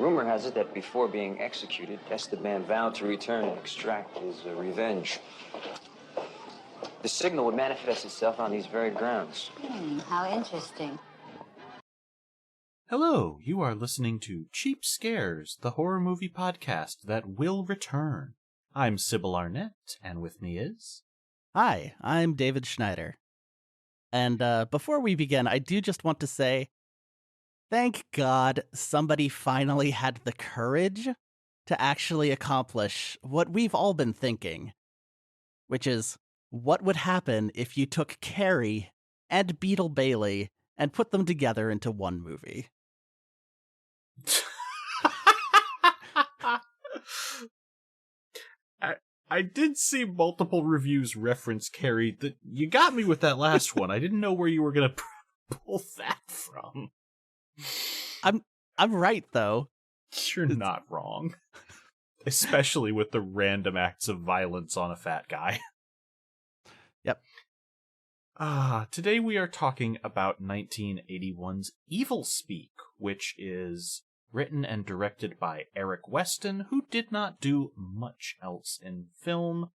Rumor has it that before being executed, Esteban vowed to return and extract his revenge. The signal would manifest itself on these very grounds. How interesting. Hello, you are listening to Cheap Scares, the horror movie podcast that will return. I'm Sibyl Arnett, and with me is... Hi, I'm David Schneider. And before we begin, I do just want to say, thank God somebody finally had the courage to actually accomplish what we've all been thinking, which is, what would happen if you took Carrie and Beetle Bailey and put them together into one movie? I did see multiple reviews reference Carrie. You got me with that last one. I didn't know where you were going to pull that from. I'm right, though. You're not wrong. Especially with the random acts of violence on a fat guy. Yep. Today we are talking about 1981's Evilspeak, which is written and directed by Eric Weston, who did not do much else in film.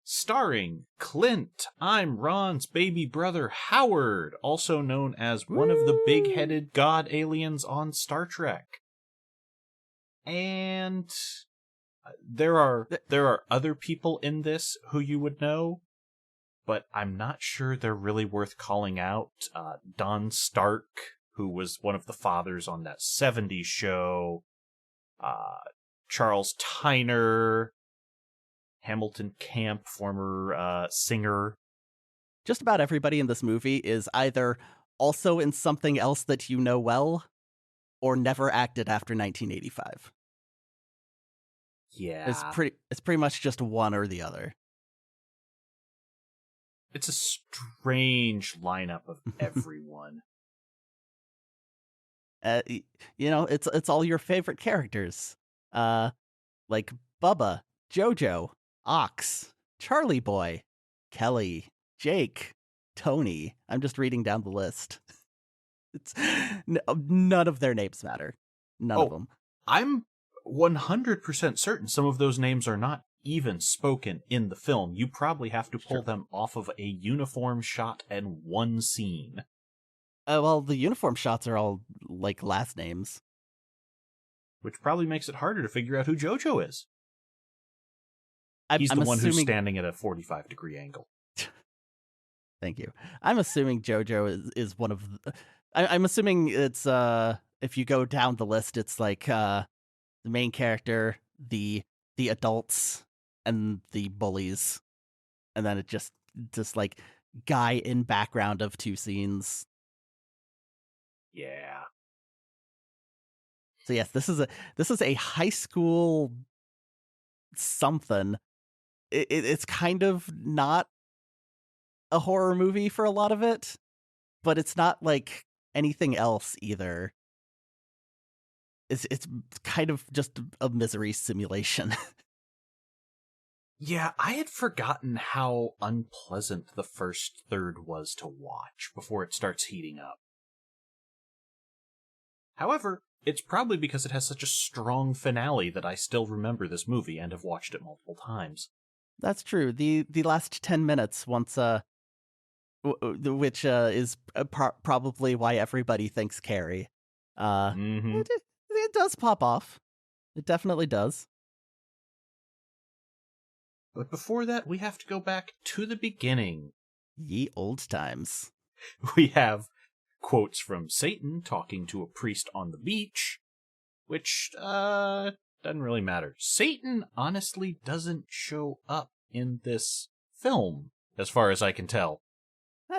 Starring Clint, I'm Ron's baby brother Howard, also known as one of the big-headed god aliens on Star Trek. And there are other people in this who you would know, but I'm not sure they're really worth calling out. Don Stark, who was one of the fathers on that 70s show, Charles Tyner, Hamilton Camp, former singer. Just about everybody in this movie is either also in something else that you know well, or never acted after 1985. Yeah. It's pretty much just one or the other. It's a strange lineup of everyone. It's all your favorite characters. Like Bubba, Jojo, Ox, Charlie Boy, Kelly, Jake, Tony. I'm just reading down the list. None of their names matter. None of them. I'm 100% certain some of those names are not even spoken in the film. You probably have to pull them off of a uniform shot and one scene. Well, the uniform shots are all, like, last names. Which probably makes it harder to figure out who Jojo is. He's I'm the one who's assuming... standing at a 45-degree angle. Thank you. I'm assuming Jojo is one of... I'm assuming it's, if you go down the list, it's like, the main character, the adults, and the bullies. And then it just like, guy in background of two scenes. Yeah. So yes, this is a high school something. It's kind of not a horror movie for a lot of it, but it's not like anything else either. It's kind of just a misery simulation. Yeah, I had forgotten how unpleasant the first third was to watch before it starts heating up. However, it's probably because it has such a strong finale that I still remember this movie and have watched it multiple times. That's true. The last 10 minutes, once which is probably why everybody thinks Carrie. It does pop off. It definitely does. But before that, we have to go back to the beginning. Ye old times. We have quotes from Satan talking to a priest on the beach, which, doesn't really matter. Satan honestly doesn't show up in this film, as far as I can tell.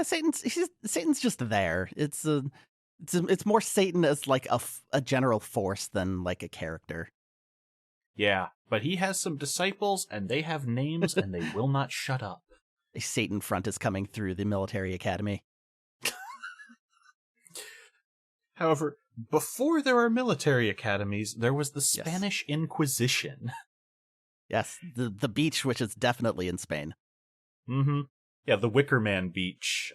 Satan's just there. It's more Satan as like a general force than like a character. Yeah, but he has some disciples, and they have names, and they will not shut up. A Satan front is coming through the military academy. However, before there are military academies, there was the Spanish Inquisition. Yes, the beach, which is definitely in Spain. Mm-hmm. Yeah, the Wicker Man Beach.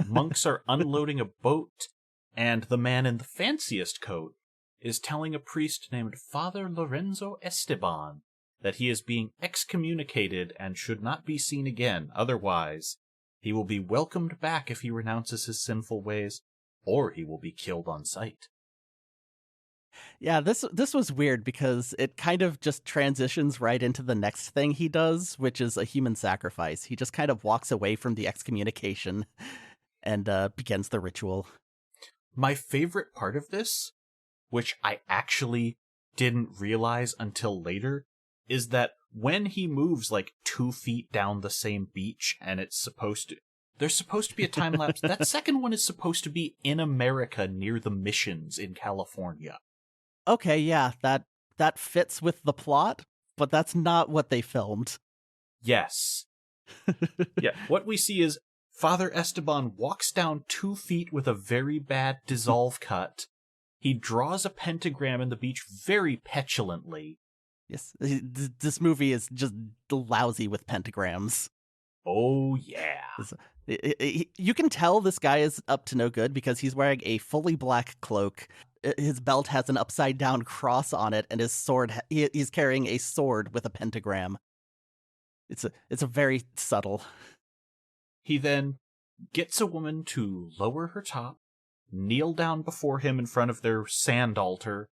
Monks are unloading a boat, and the man in the fanciest coat is telling a priest named Father Lorenzo Esteban that he is being excommunicated and should not be seen again. Otherwise, he will be welcomed back if he renounces his sinful ways, or he will be killed on sight. Yeah, this was weird because it kind of just transitions right into the next thing he does, which is a human sacrifice. He just kind of walks away from the excommunication and begins the ritual. My favorite part of this, which I actually didn't realize until later, is that when he moves like 2 feet down the same beach and there's supposed to be a time lapse, that second one is supposed to be in America near the missions in California. Okay, yeah, that fits with the plot, but that's not what they filmed. Yes. Yeah, what we see is Father Esteban walks down 2 feet with a very bad dissolve cut. He draws a pentagram in the beach very petulantly. Yes, this movie is just lousy with pentagrams. Oh, yeah. You can tell this guy is up to no good because he's wearing a fully black cloak. His belt has an upside-down cross on it, and his sword, he's carrying a sword with a pentagram. It's a very subtle. He then gets a woman to lower her top, kneel down before him in front of their sand altar,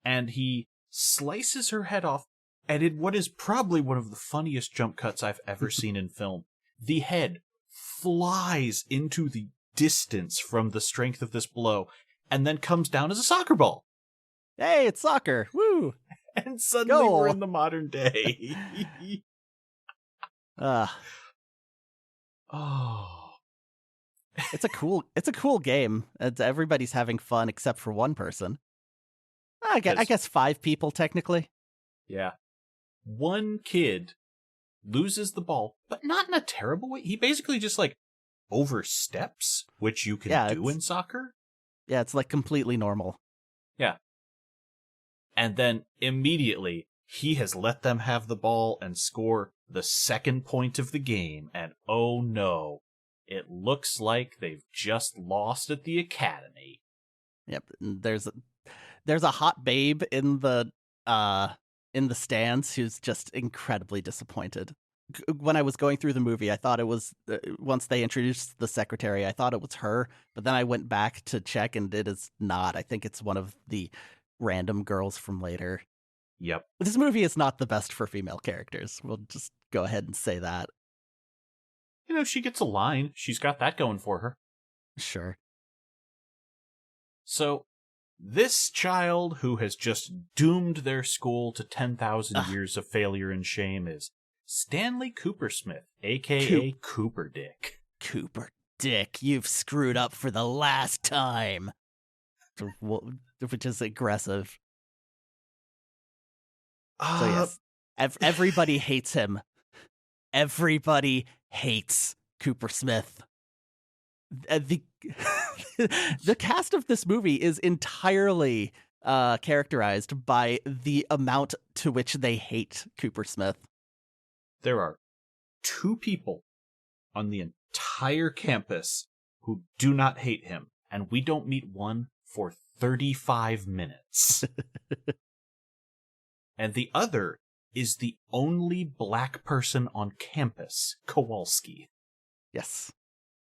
and he slices her head off, and in what is probably one of the funniest jump cuts I've ever seen in film, the head flies into the distance from the strength of this blow, and then comes down as a soccer ball. Hey, it's soccer! Woo! And suddenly we're in the modern day. Oh. It's a cool game. Everybody's having fun except for one person. I guess 5 people technically. Yeah. One kid loses the ball, but not in a terrible way. He basically just like oversteps, which you can do in soccer. Yeah, it's like completely normal. Yeah. And then immediately he has let them have the ball and score the second point of the game, and oh no, it looks like they've just lost at the academy. Yep, there's a hot babe in the stands who's just incredibly disappointed. When I was going through the movie, I thought it was, once they introduced the secretary, I thought it was her, but then I went back to check and it is not. I think it's one of the random girls from later. Yep. This movie is not the best for female characters. We'll just go ahead and say that. You know, she gets a line. She's got that going for her. Sure. So, this child who has just doomed their school to 10,000 years of failure and shame is Stanley Coopersmith, a.k.a. Cooper Dick. Cooper Dick, you've screwed up for the last time. Which is aggressive. So yes, everybody hates him. Everybody hates Coopersmith. The cast of this movie is entirely characterized by the amount to which they hate Coopersmith. There are 2 people on the entire campus who do not hate him, and we don't meet one for 35 minutes. And the other is the only black person on campus, Kowalski. Yes.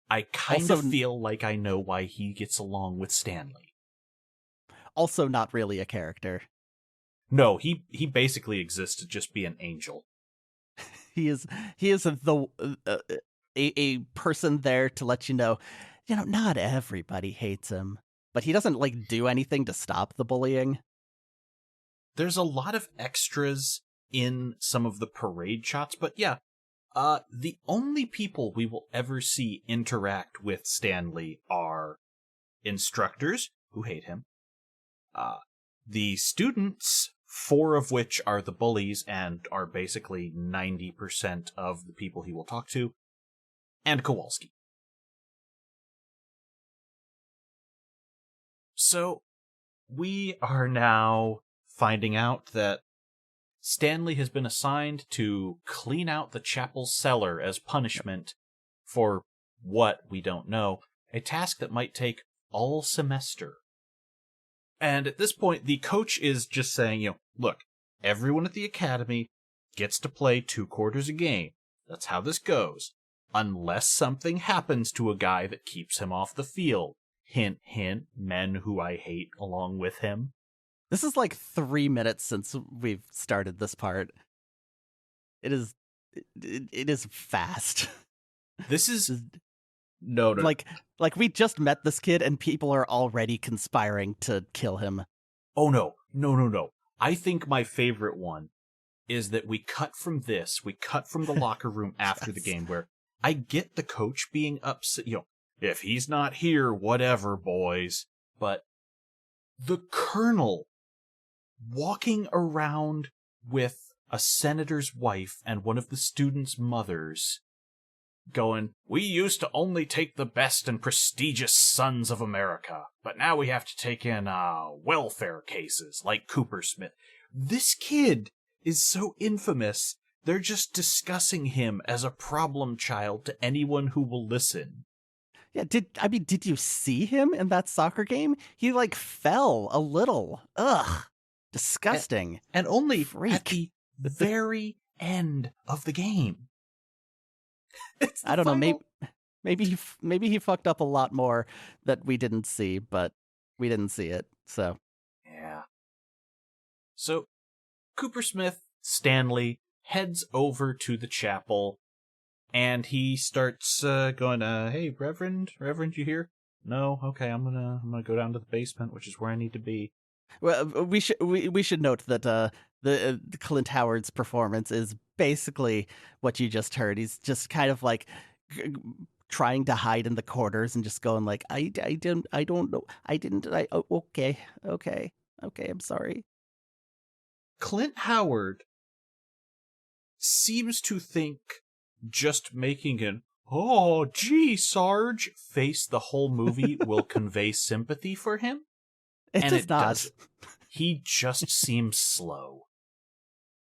I kind of feel like I know why he gets along with Stanley. Also not really a character. No, he basically exists to just be an angel. He is a person there to let you know, not everybody hates him, but he doesn't like do anything to stop the bullying. There's a lot of extras in some of the parade shots, but yeah, the only people we will ever see interact with Stanley are instructors who hate him, the students, 4 of which are the bullies and are basically 90% of the people he will talk to, and Kowalski. So, we are now finding out that Stanley has been assigned to clean out the chapel's cellar as punishment for what we don't know, a task that might take all semester. And at this point, the coach is just saying, look, everyone at the academy gets to play 2 quarters a game. That's how this goes. Unless something happens to a guy that keeps him off the field. Hint, hint, men who I hate along with him. This is like 3 minutes since we've started this part. It is fast. This is no. Like we just met this kid and people are already conspiring to kill him. Oh no. I think my favorite one is that we cut from the locker room after the game where I get the coach being upset, if he's not here, whatever, boys. But the colonel walking around with a senator's wife and one of the students' mothers going, we used to only take the best and prestigious sons of America, but now we have to take in welfare cases like Cooper Smith. This kid is so infamous, they're just discussing him as a problem child to anyone who will listen. Yeah, did you see him in that soccer game? He fell a little. Ugh. Disgusting. And only Freak. At the very end of the game. I don't know, maybe he fucked up a lot more that we didn't see, but we didn't see it. So yeah. So Cooper Smith, Stanley, heads over to the chapel, and he starts going, hey, Reverend, you here? No? Okay, I'm gonna go down to the basement, which is where I need to be. Well, we should note that the Clint Howard's performance is basically what you just heard. He's just kind of trying to hide in the corners and just going okay, I'm sorry. Clint Howard seems to think just making an "oh, gee, Sarge" face the whole movie will convey sympathy for him. It does not. He just seems slow.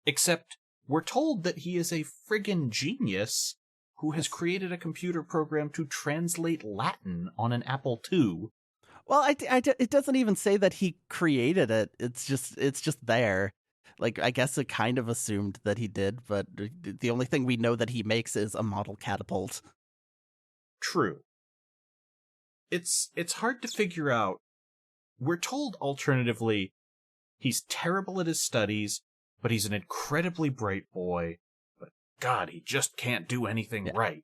Except we're told that he is a friggin' genius who has created a computer program to translate Latin on an Apple II. Well, it doesn't even say that he created it. It's just there. I guess it kind of assumed that he did, but the only thing we know that he makes is a model catapult. True. It's hard to figure out. We're told alternatively, he's terrible at his studies, but he's an incredibly bright boy. But God, he just can't do anything right.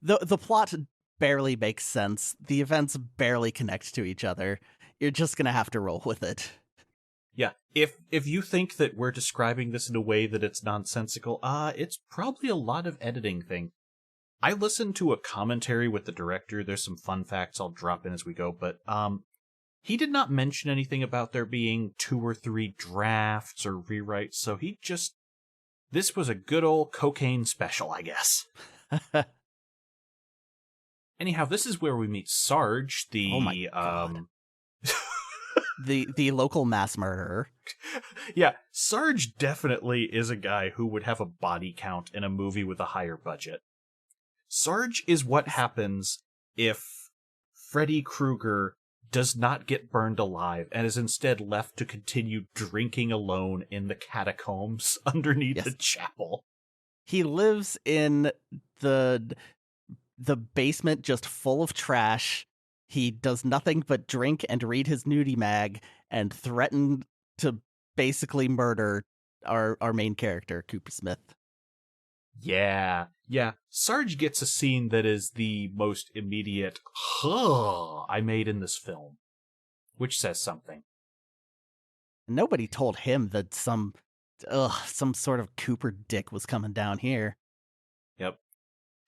The plot barely makes sense. The events barely connect to each other. You're just gonna have to roll with it. Yeah, if you think that we're describing this in a way that it's nonsensical, it's probably a lot of editing thing. I listened to a commentary with the director. There's some fun facts I'll drop in as we go, but he did not mention anything about there being 2 or 3 drafts or rewrites, so this was a good old cocaine special, I guess. Anyhow, this is where we meet Sarge, the oh my God. the local mass murderer. Yeah, Sarge definitely is a guy who would have a body count in a movie with a higher budget. Sarge is what happens if Freddy Krueger does not get burned alive and is instead left to continue drinking alone in the catacombs underneath the chapel. He lives in the basement just full of trash. He does nothing but drink and read his nudie mag and threaten to basically murder our main character, Cooper Smith. Yeah. Sarge gets a scene that is the most immediate I made in this film, which says something. Nobody told him that some sort of Cooper dick was coming down here. Yep.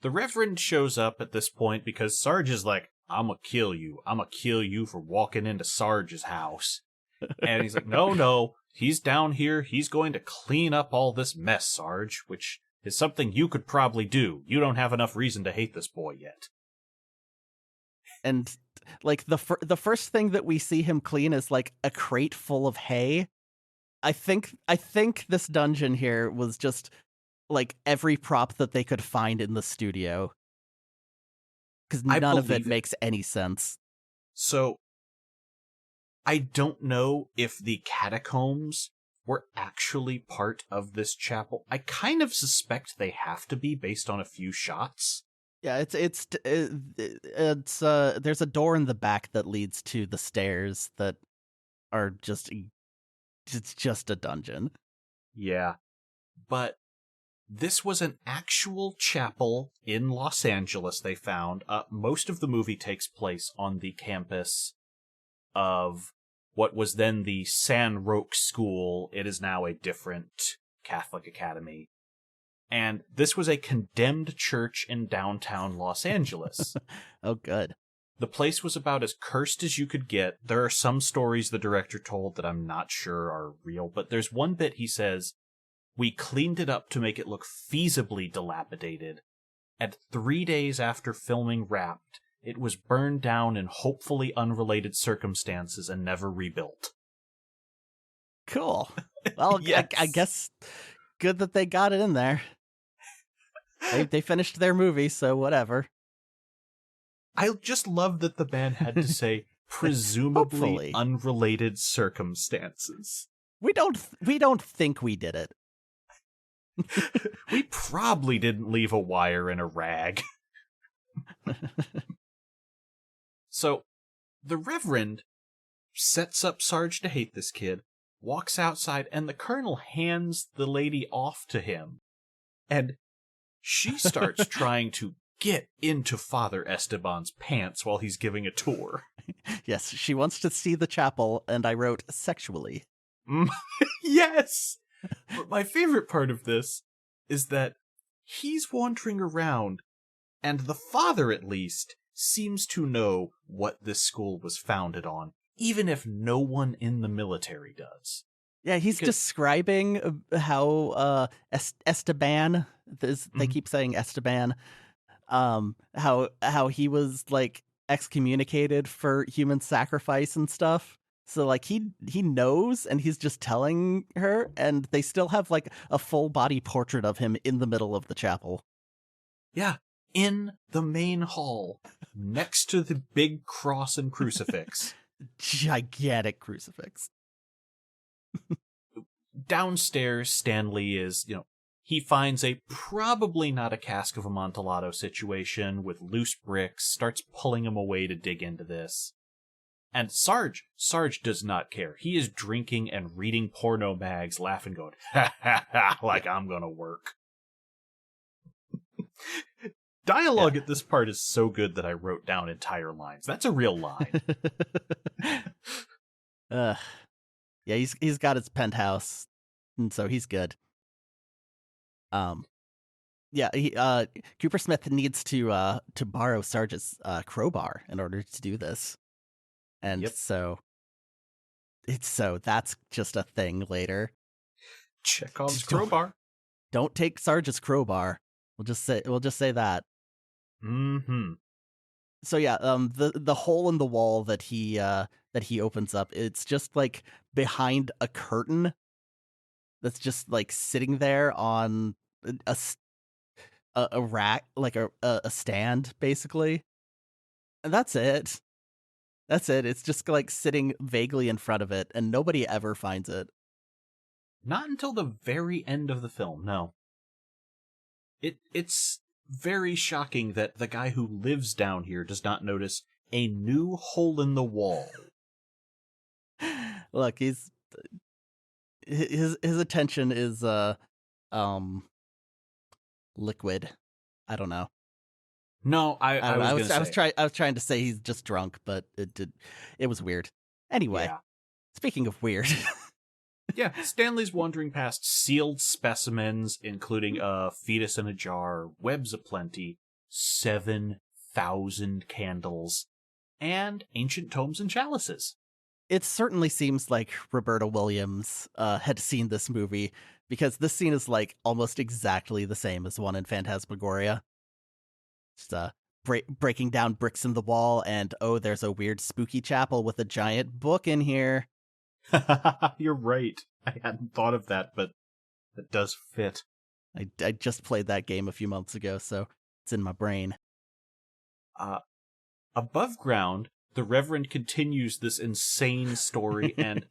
The Reverend shows up at this point because Sarge is like, I'm gonna kill you. I'm gonna kill you for walking into Sarge's house. And he's like, no, he's down here. He's going to clean up all this mess, Sarge, which is something you could probably do. You don't have enough reason to hate this boy yet. And the first thing that we see him clean is a crate full of hay. I think this dungeon here was just every prop that they could find in the studio, because none of it makes any sense. So I don't know if the catacombs were actually part of this chapel. I kind of suspect they have to be based on a few shots. Yeah, it's there's a door in the back that leads to the stairs that are it's just a dungeon. Yeah. But this was an actual chapel in Los Angeles, they found. Most of the movie takes place on the campus of what was then the San Roque School. It is now a different Catholic academy. And this was a condemned church in downtown Los Angeles. Oh, good. The place was about as cursed as you could get. There are some stories the director told that I'm not sure are real, but there's one bit he says, "We cleaned it up to make it look feasibly dilapidated. And 3 days after filming wrapped, it was burned down in hopefully unrelated circumstances and never rebuilt." Cool. Well, Yes. I guess good that they got it in there. They finished their movie, so whatever. I just love that the band had to say presumably Hopefully. unrelated circumstances. We don't think we did it. We probably didn't leave a wire in a rag. So, the Reverend sets up Sarge to hate this kid, walks outside, and the Colonel hands the lady off to him. And she starts trying to get into Father Esteban's pants while he's giving a tour. Yes, she wants to see the chapel, and I wrote sexually. Yes! But my favorite part of this is that he's wandering around, and the father, at least, seems to know what this school was founded on, even if no one in the military does. Yeah, he's describing how Esteban, they keep saying Esteban, how he was like excommunicated for human sacrifice and stuff. So like he knows, and he's just telling her, and they still have like a full body portrait of him in the middle of the chapel. Yeah, in the main hall, next to the big cross and crucifix. Gigantic crucifix. Downstairs, Stanley is, he finds a probably not a cask of Amontillado situation with loose bricks, starts pulling him away to dig into this. And Sarge does not care. He is drinking and reading porno mags, laughing, going, ha ha ha, like I'm gonna work. Dialogue at this part is so good that I wrote down entire lines. That's a real line. Yeah, he's got his penthouse, and so he's good. Yeah, Cooper Smith needs to borrow Sarge's crowbar in order to do this, and so that's just a thing later. Chekhov's crowbar. Don't take Sarge's crowbar. We'll just say that. Mm-hmm. So yeah, the hole in the wall that he opens up, it's just like behind a curtain that's just like sitting there on a rack, like a stand, basically. And that's it. It's just like sitting vaguely in front of it, and nobody ever finds it. Not until the very end of the film, no. It's very shocking that the guy who lives down here does not notice a new hole in the wall. Look, his attention is liquid. I don't know. No, I was trying to say he's just drunk, but it was weird. Anyway, yeah. Speaking of weird. Yeah, Stanley's wandering past sealed specimens, including a fetus in a jar, webs aplenty, 7,000 candles, and ancient tomes and chalices. It certainly seems like Roberta Williams had seen this movie, because this scene is like almost exactly the same as one in Phantasmagoria. Just breaking down bricks in the wall, and there's a weird spooky chapel with a giant book in here. You're right. I hadn't thought of that, but that does fit. I just played that game a few months ago, so it's in my brain. Above ground, the Reverend continues this insane story, and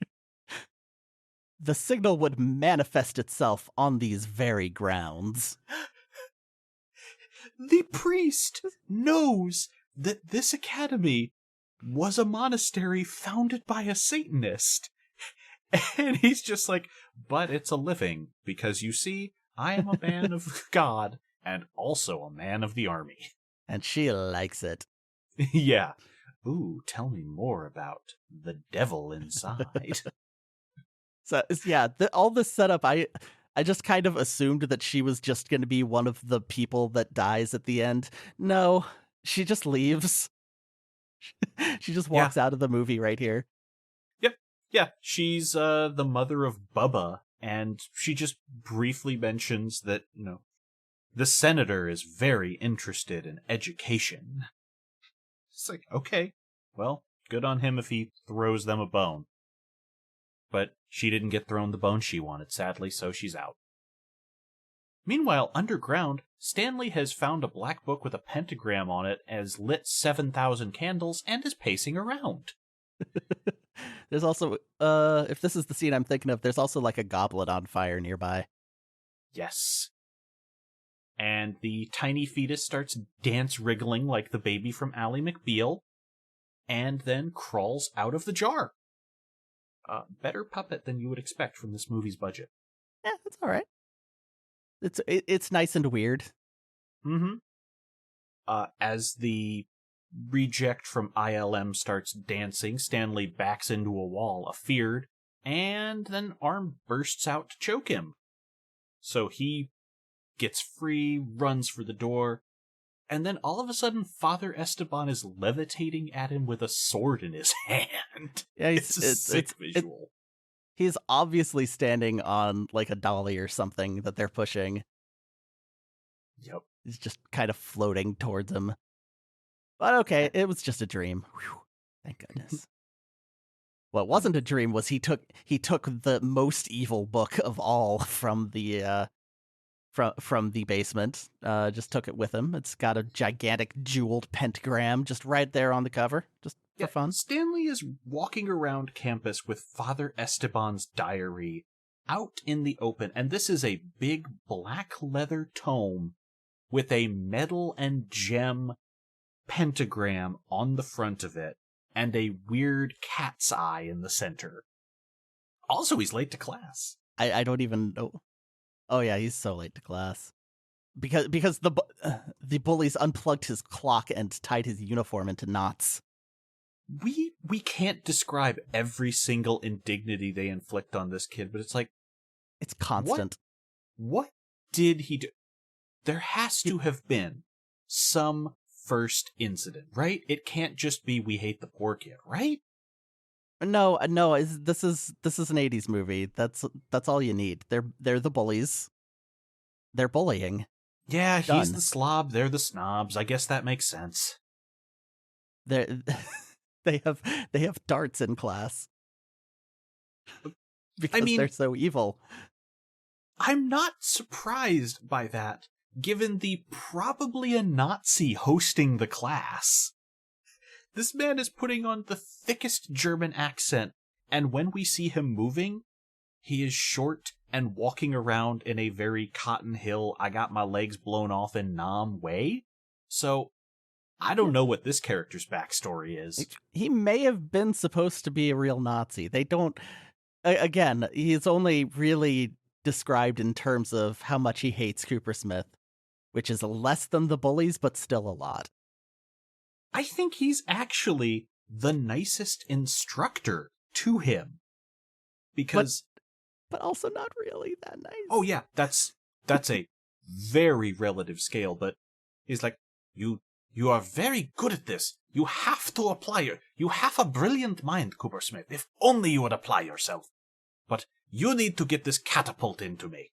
the signal would manifest itself on these very grounds. the priest knows that this academy was a monastery founded by a Satanist. And he's just like, but it's a living, because you see, I am a man of God and also a man of the army. And she likes it. Yeah. Ooh, tell me more about the devil inside. So, yeah, all this setup, I just kind of assumed that she was just going to be one of the people that dies at the end. No, she just leaves. She just walks out of the movie right here. Yep. Yeah, she's the mother of Bubba, and she just briefly mentions that, the senator is very interested in education. It's like, okay, well, good on him if he throws them a bone. But she didn't get thrown the bone she wanted, sadly, so she's out. Meanwhile, underground, Stanley has found a black book with a pentagram on it, has lit 7,000 candles, and is pacing around. There's also, if this is the scene I'm thinking of, there's also like a goblet on fire nearby. Yes. And the tiny fetus starts dance wriggling like the baby from Ally McBeal, and then crawls out of the jar. Better puppet than you would expect from this movie's budget. Yeah, that's all right. It's nice and weird. Mm-hmm. As the reject from ILM starts dancing, Stanley backs into a wall, afeared, and then Arm bursts out to choke him. So he gets free, runs for the door, and then all of a sudden Father Esteban is levitating at him with a sword in his hand. Yeah, it's a sick visual. He's obviously standing on like a dolly or something that they're pushing. Yep. He's just kind of floating towards him. But okay, it was just a dream. Whew, thank goodness. What wasn't a dream was he took the most evil book of all from the from the basement. Just took it with him. It's got a gigantic jeweled pentagram just right there on the cover, just for fun. Stanley is walking around campus with Father Esteban's diary out in the open, and this is a big black leather tome with a metal and gem pentagram on the front of it, and a weird cat's eye in the center. Also, he's late to class. I don't even know. Oh yeah, he's so late to class. Because the bullies unplugged his clock and tied his uniform into knots. We can't describe every single indignity they inflict on this kid, but it's like, it's constant. What did he do? There has to have been some first incident, right? It can't just be we hate the poor kid, right? No. This is an 80s movie. That's all you need. They're the bullies. They're bullying. Yeah, Done. He's the slob. They're the snobs. I guess that makes sense. They have darts in class because they're so evil. I'm not surprised by that, given the probably a Nazi hosting the class. This man is putting on the thickest German accent, and when we see him moving, he is short and walking around in a very Cotton Hill, I got my legs blown off in Nam way. So, I don't know what this character's backstory is. He may have been supposed to be a real Nazi. They don't... Again, he's only really described in terms of how much he hates Cooper Smith, which is less than the bullies, but still a lot. I think he's actually the nicest instructor to him. Because... But also not really that nice. Oh yeah, that's a very relative scale, but he's like, you are very good at this. You have to apply it. You have a brilliant mind, Cooper Smith, if only you would apply yourself. But you need to get this catapult into me.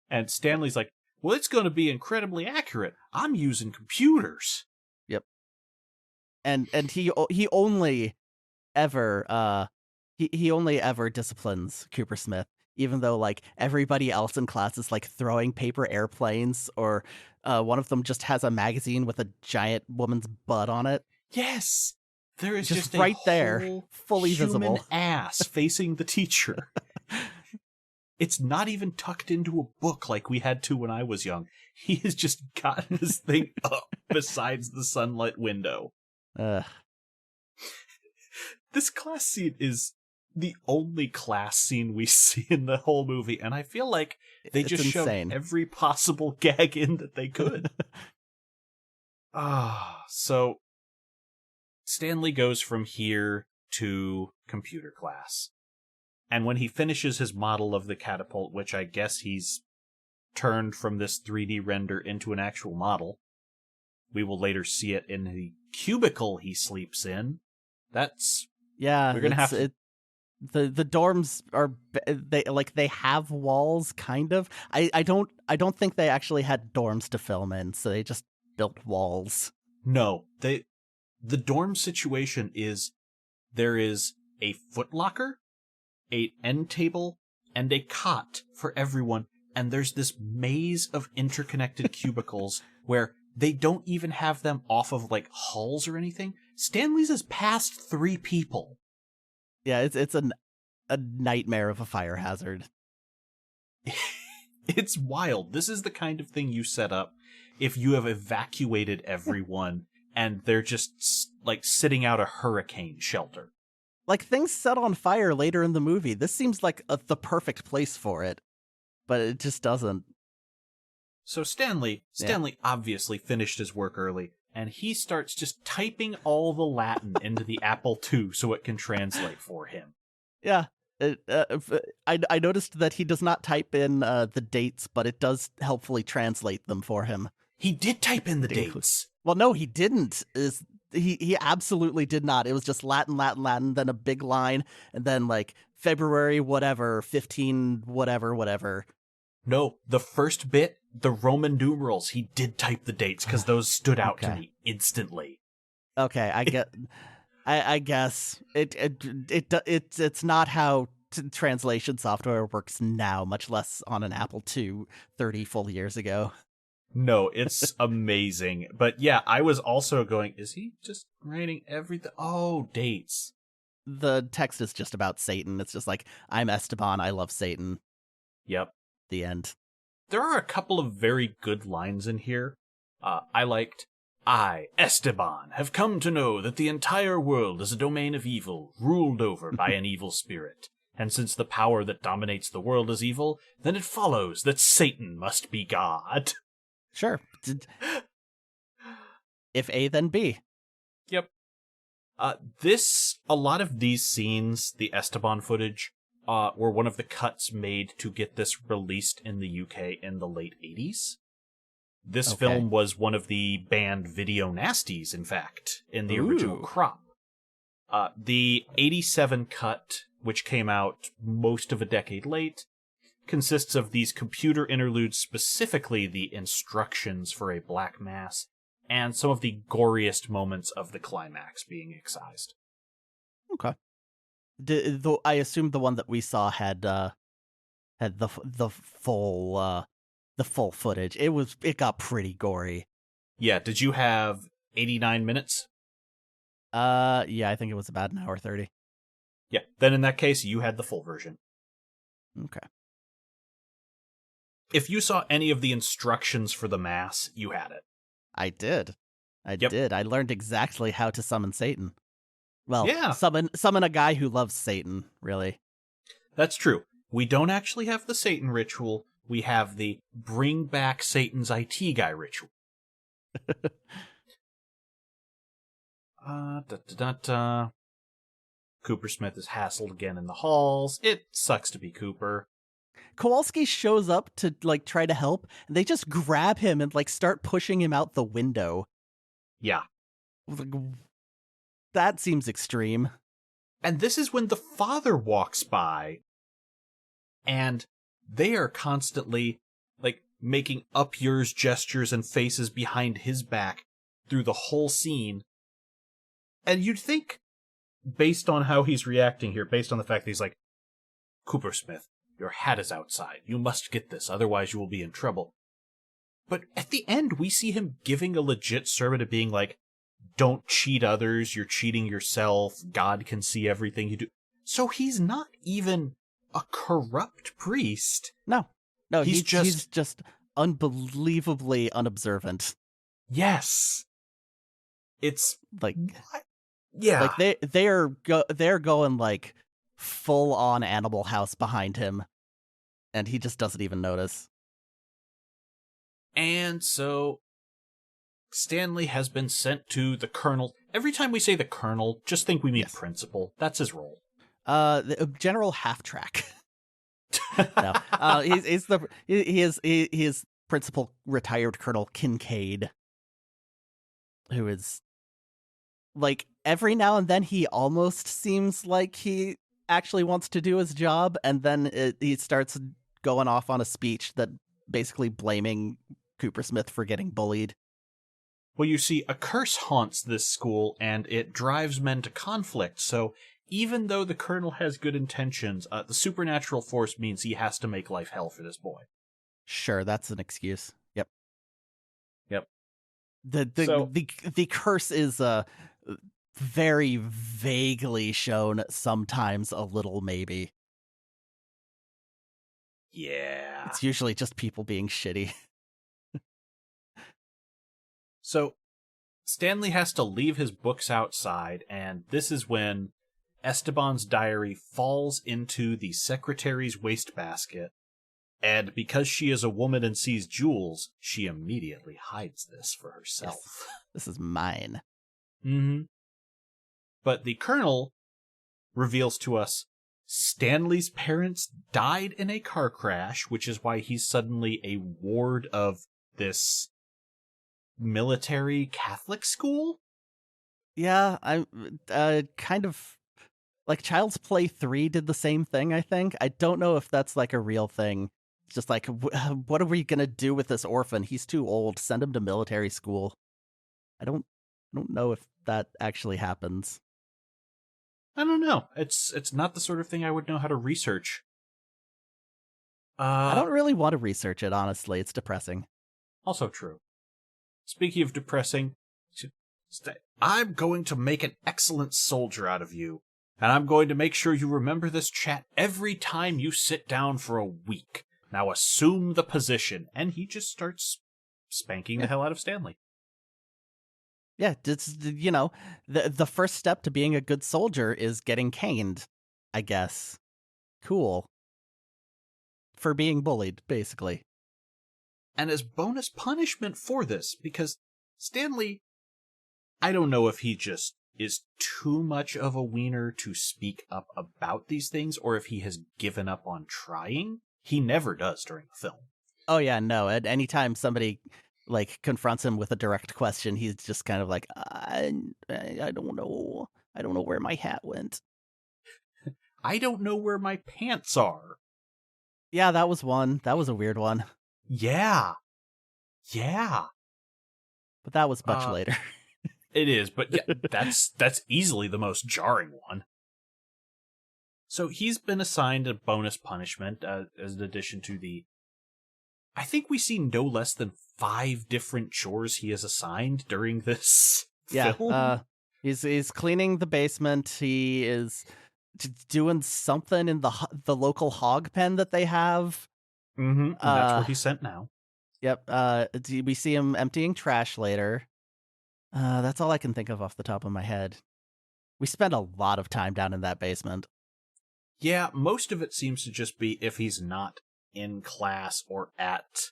And Stanley's like, well, it's going to be incredibly accurate. I'm using computers. Yep. And he only ever he only ever disciplines Cooper Smith, even though like everybody else in class is like throwing paper airplanes, or one of them just has a magazine with a giant woman's butt on it. Yes! There is Just just right a there, whole fully human visible. ass facing the teacher. It's not even tucked into a book like we had to when I was young. He has just gotten this thing up besides the sunlit window. This class scene is the only class scene we see in the whole movie, and I feel like they It's just insane. shoved every possible gag in that they could. So Stanley goes from here to computer class. And when he finishes his model of the catapult, which I guess he's turned from this 3D render into an actual model, we will later see it in the cubicle he sleeps in. That's... Yeah, we're gonna have to... the dorms are they have walls, kind of. I don't think they actually had dorms to film in, so they just built walls. No, the dorm situation is there is a footlocker, an end table, and a cot for everyone, and there's this maze of interconnected cubicles where they don't even have them off of like halls or anything. Stanley's is past 3 people. Yeah, it's a nightmare of a fire hazard. It's wild. This is the kind of thing you set up if you have evacuated everyone and they're just like sitting out a hurricane shelter. Like, things set on fire later in the movie. This seems like the perfect place for it, but it just doesn't. So Stanley obviously finished his work early, and he starts just typing all the Latin into the Apple II so it can translate for him. Yeah. I noticed that he does not type in the dates, but it does helpfully translate them for him. He did type in the dates. Well, no, he didn't. He absolutely did not. It was just Latin, Latin, Latin, then a big line, and then like February, whatever, 15, whatever. No, the first bit, the Roman numerals, he did type the dates because those stood out to me instantly. Okay, I guess it's not how translation software works now, much less on an Apple II 30 full years ago. No, it's amazing. But yeah, I was also going, is he just writing everything? Oh, dates. The text is just about Satan. It's just like, I'm Esteban, I love Satan. Yep. The end. There are a couple of very good lines in here. I liked, I, Esteban, have come to know that the entire world is a domain of evil, ruled over by an evil spirit. And since the power that dominates the world is evil, then it follows that Satan must be God. Sure. If A, then B. Yep. A lot of these scenes, the Esteban footage, were one of the cuts made to get this released in the UK in the late 80s. This film was one of the banned video nasties, in fact, in the original crop. The 87 cut, which came out most of a decade late, consists of these computer interludes, specifically the instructions for a black mass, and some of the goriest moments of the climax being excised. Okay. I assume the one that we saw had the full footage. It got pretty gory. Yeah, did you have 89 minutes? Yeah, I think it was about an hour 30. Yeah, then in that case, you had the full version. Okay. If you saw any of the instructions for the mass, you had it. I did. I did. I learned exactly how to summon Satan. Well, yeah. Summon a guy who loves Satan, really. That's true. We don't actually have the Satan ritual. We have the bring back Satan's IT guy ritual. Cooper Smith is hassled again in the halls. It sucks to be Cooper. Kowalski shows up to like try to help, and they just grab him and like start pushing him out the window. Yeah. That seems extreme. And this is when the father walks by, and they are constantly like making up yours gestures and faces behind his back through the whole scene. And you'd think, based on how he's reacting here, based on the fact that he's like, Cooper Smith, your hat is outside. You must get this, otherwise you will be in trouble. But at the end, we see him giving a legit sermon to being like, don't cheat others, you're cheating yourself, God can see everything you do. So he's not even a corrupt priest. No, he's just unbelievably unobservant. Yes. It's like, what? Yeah. Like they're going like full on Animal House behind him, and he just doesn't even notice. And so Stanley has been sent to the Colonel. Every time we say the Colonel, just think we mean Principal. That's his role. The General Half-Track. No, he is Principal retired Colonel Kincaid, who is like every now and then he almost seems like he actually wants to do his job, and then he starts going off on a speech that basically blaming Cooper Smith for getting bullied. Well, you see, a curse haunts this school, and it drives men to conflict, so even though the Colonel has good intentions, the supernatural force means he has to make life hell for this boy. Sure, that's an excuse. Yep. The curse is very vaguely shown, sometimes a little maybe. Yeah. It's usually just people being shitty. So, Stanley has to leave his books outside, and this is when Esteban's diary falls into the secretary's wastebasket, and because she is a woman and sees jewels, she immediately hides this for herself. Yes. This is mine. Mm-hmm. But the Colonel reveals to us Stanley's parents died in a car crash, which is why he's suddenly a ward of this military Catholic school? Yeah, I'm kind of like Child's Play 3 did the same thing, I think. I don't know if that's like a real thing. It's just like, what are we going to do with this orphan? He's too old. Send him to military school. I don't know if that actually happens. I don't know. It's not the sort of thing I would know how to research. I don't really want to research it, honestly. It's depressing. Also true. Speaking of depressing, I'm going to make an excellent soldier out of you, and I'm going to make sure you remember this chat every time you sit down for a week. Now assume the position, and he just starts spanking the hell out of Stanley. Yeah, it's, the first step to being a good soldier is getting caned, I guess. Cool. For being bullied, basically. And as bonus punishment for this, because Stanley, I don't know if he just is too much of a wiener to speak up about these things, or if he has given up on trying. He never does during the film. Oh yeah, no. At any time somebody like confronts him with a direct question, he's just kind of like, I don't know. I don't know where my hat went. I don't know where my pants are. Yeah, that was one. That was a weird one. Yeah. But that was much later. It is, but yeah, that's easily the most jarring one. So he's been assigned a bonus punishment as an addition to the... I think we see no less than 5 different chores he has assigned during this film. He's cleaning the basement. He is doing something in the local hog pen that they have. Mm-hmm. And that's where he's sent now. Yep. We see him emptying trash later. That's all I can think of off the top of my head. We spend a lot of time down in that basement. Yeah, most of it seems to just be if he's not in class or at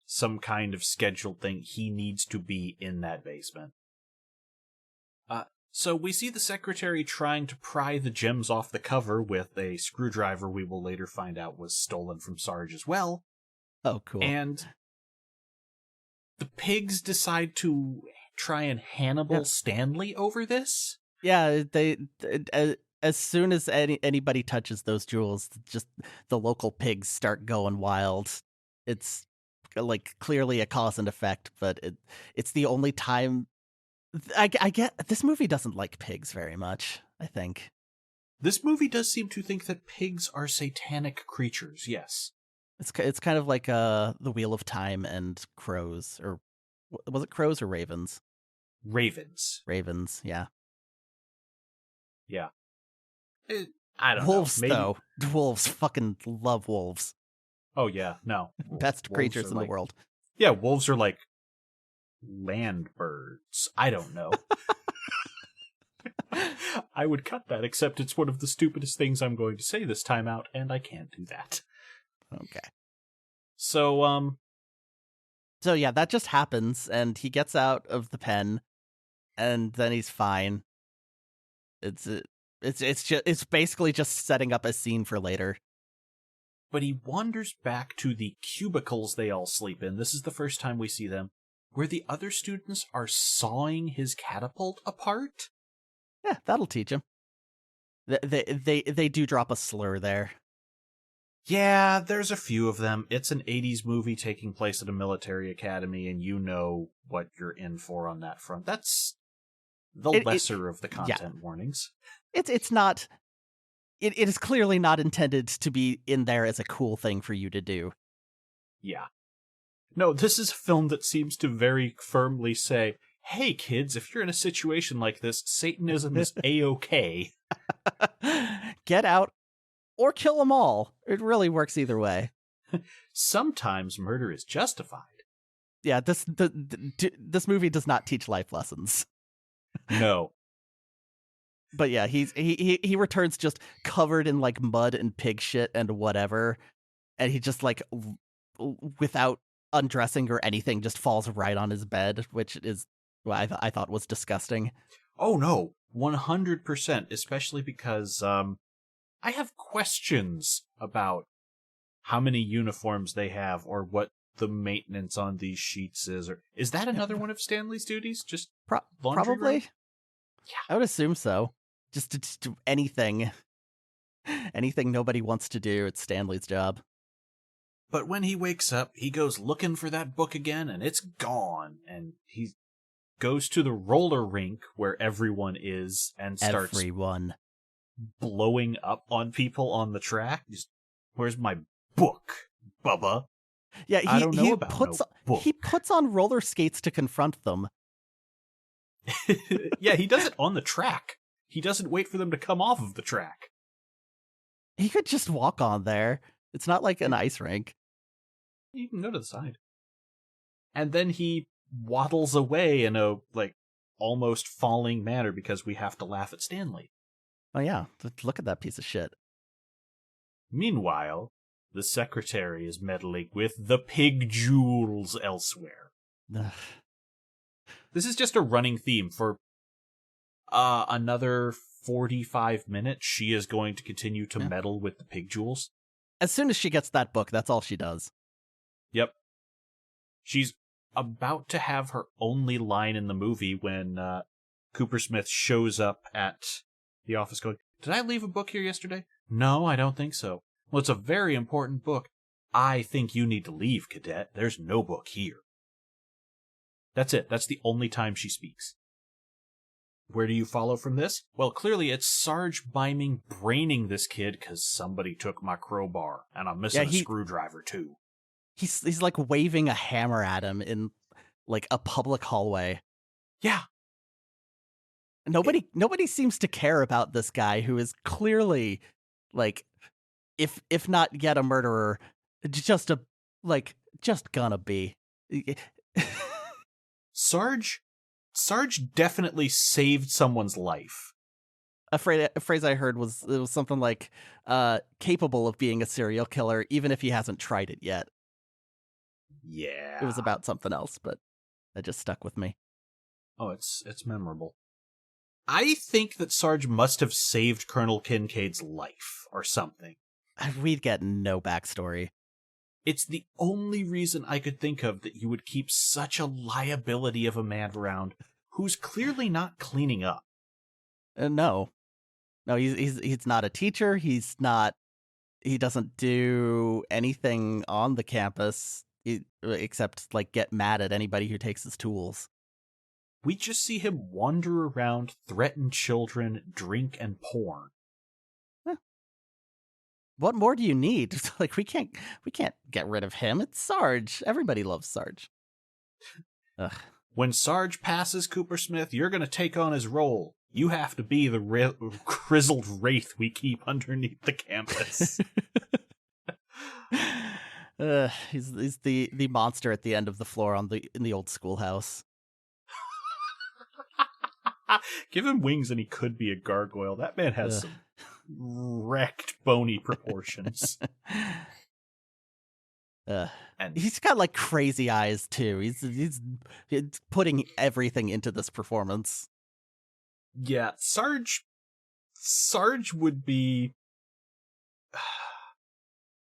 some kind of scheduled thing, he needs to be in that basement. So we see the secretary trying to pry the gems off the cover with a screwdriver we will later find out was stolen from Sarge as well. Oh, cool. And the pigs decide to try and Hannibal Stanley over this? Yeah, they as soon as anybody touches those jewels, just the local pigs start going wild. It's like clearly a cause and effect, but it's the only time I get this movie doesn't like pigs very much, I think. This movie does seem to think that pigs are satanic creatures, yes. It's kind of like the Wheel of Time and crows, or was it crows or ravens? Ravens. Ravens, yeah. Yeah. I don't Wolves, know. Maybe... though. Wolves fucking love wolves. Oh, yeah. No. Best Wolves creatures are in the world. Yeah, wolves are like land birds. I don't know. I would cut that, except it's one of the stupidest things I'm going to say this time out, and I can't do that. Okay. So, So yeah, that just happens, and he gets out of the pen, and then he's fine. It's basically just setting up a scene for later. But he wanders back to the cubicles they all sleep in. This is the first time we see them, where the other students are sawing his catapult apart. Yeah, that'll teach him. They do drop a slur there. Yeah, there's a few of them. It's an 80s movie taking place at a military academy, and you know what you're in for on that front. That's the lesser of the content warnings. It's not... It is clearly not intended to be in there as a cool thing for you to do. Yeah. No, this is a film that seems to very firmly say, hey, kids, if you're in a situation like this, Satanism is A-okay. Get out or kill them all. It really works either way. Sometimes murder is justified. Yeah, this movie does not teach life lessons. No. But yeah, he returns just covered in like mud and pig shit and whatever, and he just like without undressing or anything just falls right on his bed, which is what I thought was disgusting. Oh no, 100%, especially because I have questions about how many uniforms they have or what the maintenance on these sheets is. Or is that another one of Stanley's duties? Just laundry probably. room? Yeah, I would assume so. Just to do anything nobody wants to do. It's Stanley's job. But when he wakes up, he goes looking for that book again, and it's gone. And he goes to the roller rink where everyone is and starts blowing up on people on the track. Where's my book, Bubba? Yeah, I don't know about no book. He puts on roller skates to confront them. Yeah, he does it on the track. He doesn't wait for them to come off of the track. He could just walk on there. It's not like an ice rink. You can go to the side. And then he waddles away in a, like, almost falling manner because we have to laugh at Stanley. Oh yeah, look at that piece of shit. Meanwhile, the secretary is meddling with the pig jewels elsewhere. This is just a running theme for another 45 minutes. She is going to continue to meddle with the pig jewels. As soon as she gets that book, that's all she does. Yep. She's about to have her only line in the movie when Cooper Smith shows up at the office going, "Did I leave a book here yesterday?" "No, I don't think so." "Well, it's a very important book." "I think you need to leave, cadet. There's no book here." That's it. That's the only time she speaks. Where do you follow from this? Well, clearly it's Sarge Byming braining this kid because somebody took my crowbar, and I'm missing a screwdriver, too. He's like waving a hammer at him in like a public hallway. Yeah. Nobody seems to care about this guy who is clearly like, if not yet a murderer, just gonna be. Sarge definitely saved someone's life. A phrase I heard was something like capable of being a serial killer even if he hasn't tried it yet. Yeah. It was about something else, but that just stuck with me. Oh, it's memorable. I think that Sarge must have saved Colonel Kincaid's life or something. We'd get no backstory. It's the only reason I could think of that you would keep such a liability of a man around who's clearly not cleaning up. No, he's not a teacher. He doesn't do anything on the campus except like get mad at anybody who takes his tools. We just see him wander around, threaten children, drink, and porn. What more do you need? Like we can't get rid of him. It's Sarge. Everybody loves Sarge. Ugh. when Sarge passes Coopersmith, you're going to take on his role. You have to be the grizzled wraith we keep underneath the campus. He's the monster at the end of the floor in the old schoolhouse. Give him wings and he could be a gargoyle. That man has some wrecked bony proportions. And he's got like crazy eyes too. He's putting everything into this performance. Yeah, Sarge would be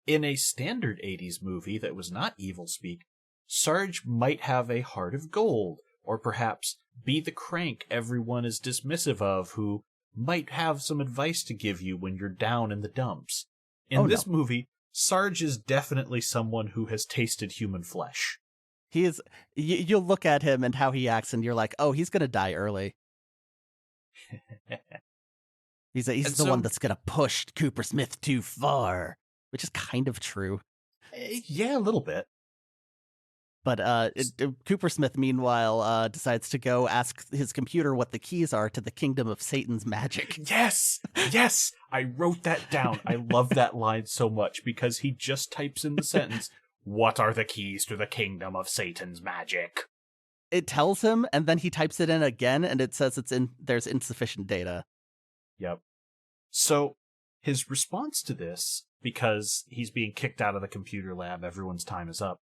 in a standard 80s movie that was not Evilspeak. Sarge might have a heart of gold, or perhaps be the crank everyone is dismissive of, who might have some advice to give you when you're down in the dumps. In this movie, Sarge is definitely someone who has tasted human flesh. He is. You'll look at him and how he acts, and you're like, oh, he's gonna die early. He's the one that's gonna push Coopersmith too far, which is kind of true. Yeah, a little bit. But Coopersmith, meanwhile, decides to go ask his computer what the keys are to the kingdom of Satan's magic. Yes! Yes! I wrote that down. I love that line so much because he just types in the sentence, "What are the keys to the kingdom of Satan's magic?" It tells him, and then he types it in again, and it says there's insufficient data. Yep. So his response to this, because he's being kicked out of the computer lab, everyone's time is up,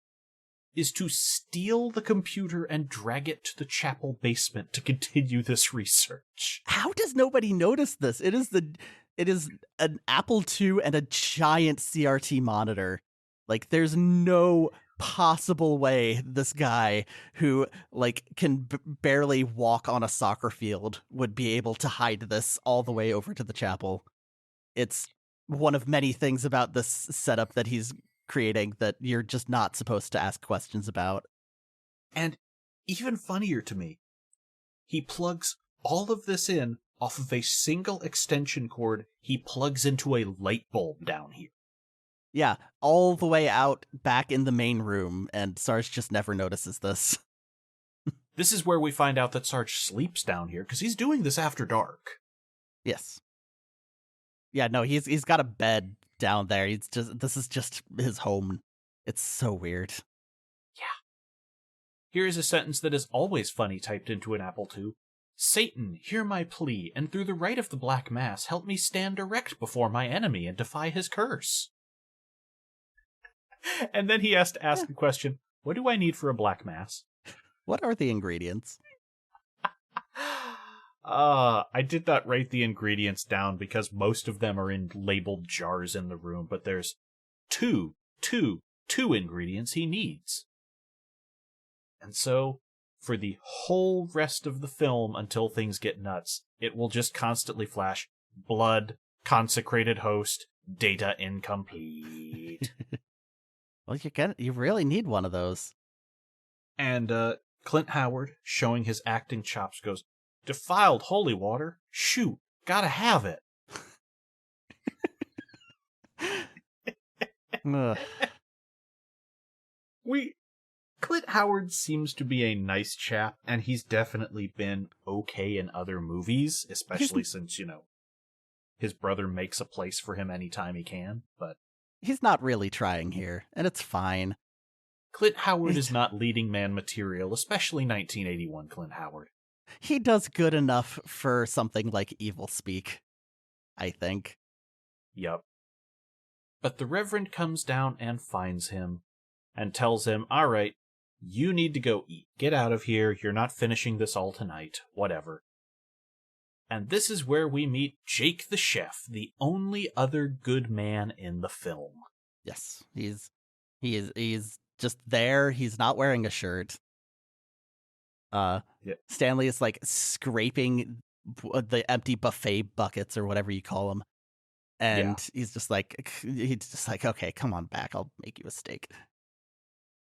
is to steal the computer and drag it to the chapel basement to continue this research. How does nobody notice this? It is an Apple II and a giant CRT monitor. Like, there's no possible way this guy who can barely walk on a soccer field would be able to hide this all the way over to the chapel. It's one of many things about this setup that he's creating that you're just not supposed to ask questions about. And even funnier to me, he plugs all of this in off of a single extension cord he plugs into a light bulb down here. Yeah, all the way out back in the main room, and Sarge just never notices this. This is where we find out that Sarge sleeps down here, because he's doing this after dark. Yes. Yeah, no, he's got a bed down there. This is just his home. It's so weird. Yeah. Here is a sentence that is always funny typed into an Apple II. "Satan, hear my plea, and through the rite of the Black Mass, help me stand erect before my enemy and defy his curse." And then he has to ask a question, what do I need for a Black Mass? What are the ingredients? I did not write the ingredients down because most of them are in labeled jars in the room, but there's two ingredients he needs. And so, for the whole rest of the film until things get nuts, it will just constantly flash, blood, consecrated host, data incomplete. Well, you really need one of those. And Clint Howard, showing his acting chops, goes, "Defiled holy water? Shoot, gotta have it." Clint Howard seems to be a nice chap, and he's definitely been okay in other movies, especially since, his brother makes a place for him anytime he can, but he's not really trying here, and it's fine. Clint Howard is not leading man material, especially 1981 Clint Howard. He does good enough for something like Evilspeak, I think. Yep. But the Reverend comes down and finds him, and tells him, "All right, you need to go eat. Get out of here. You're not finishing this all tonight. Whatever." And this is where we meet Jake the chef, the only other good man in the film. Yes, he's just there. He's not wearing a shirt. Stanley is scraping the empty buffet buckets or whatever you call them, and he's just like, okay, come on back. I'll make you a steak.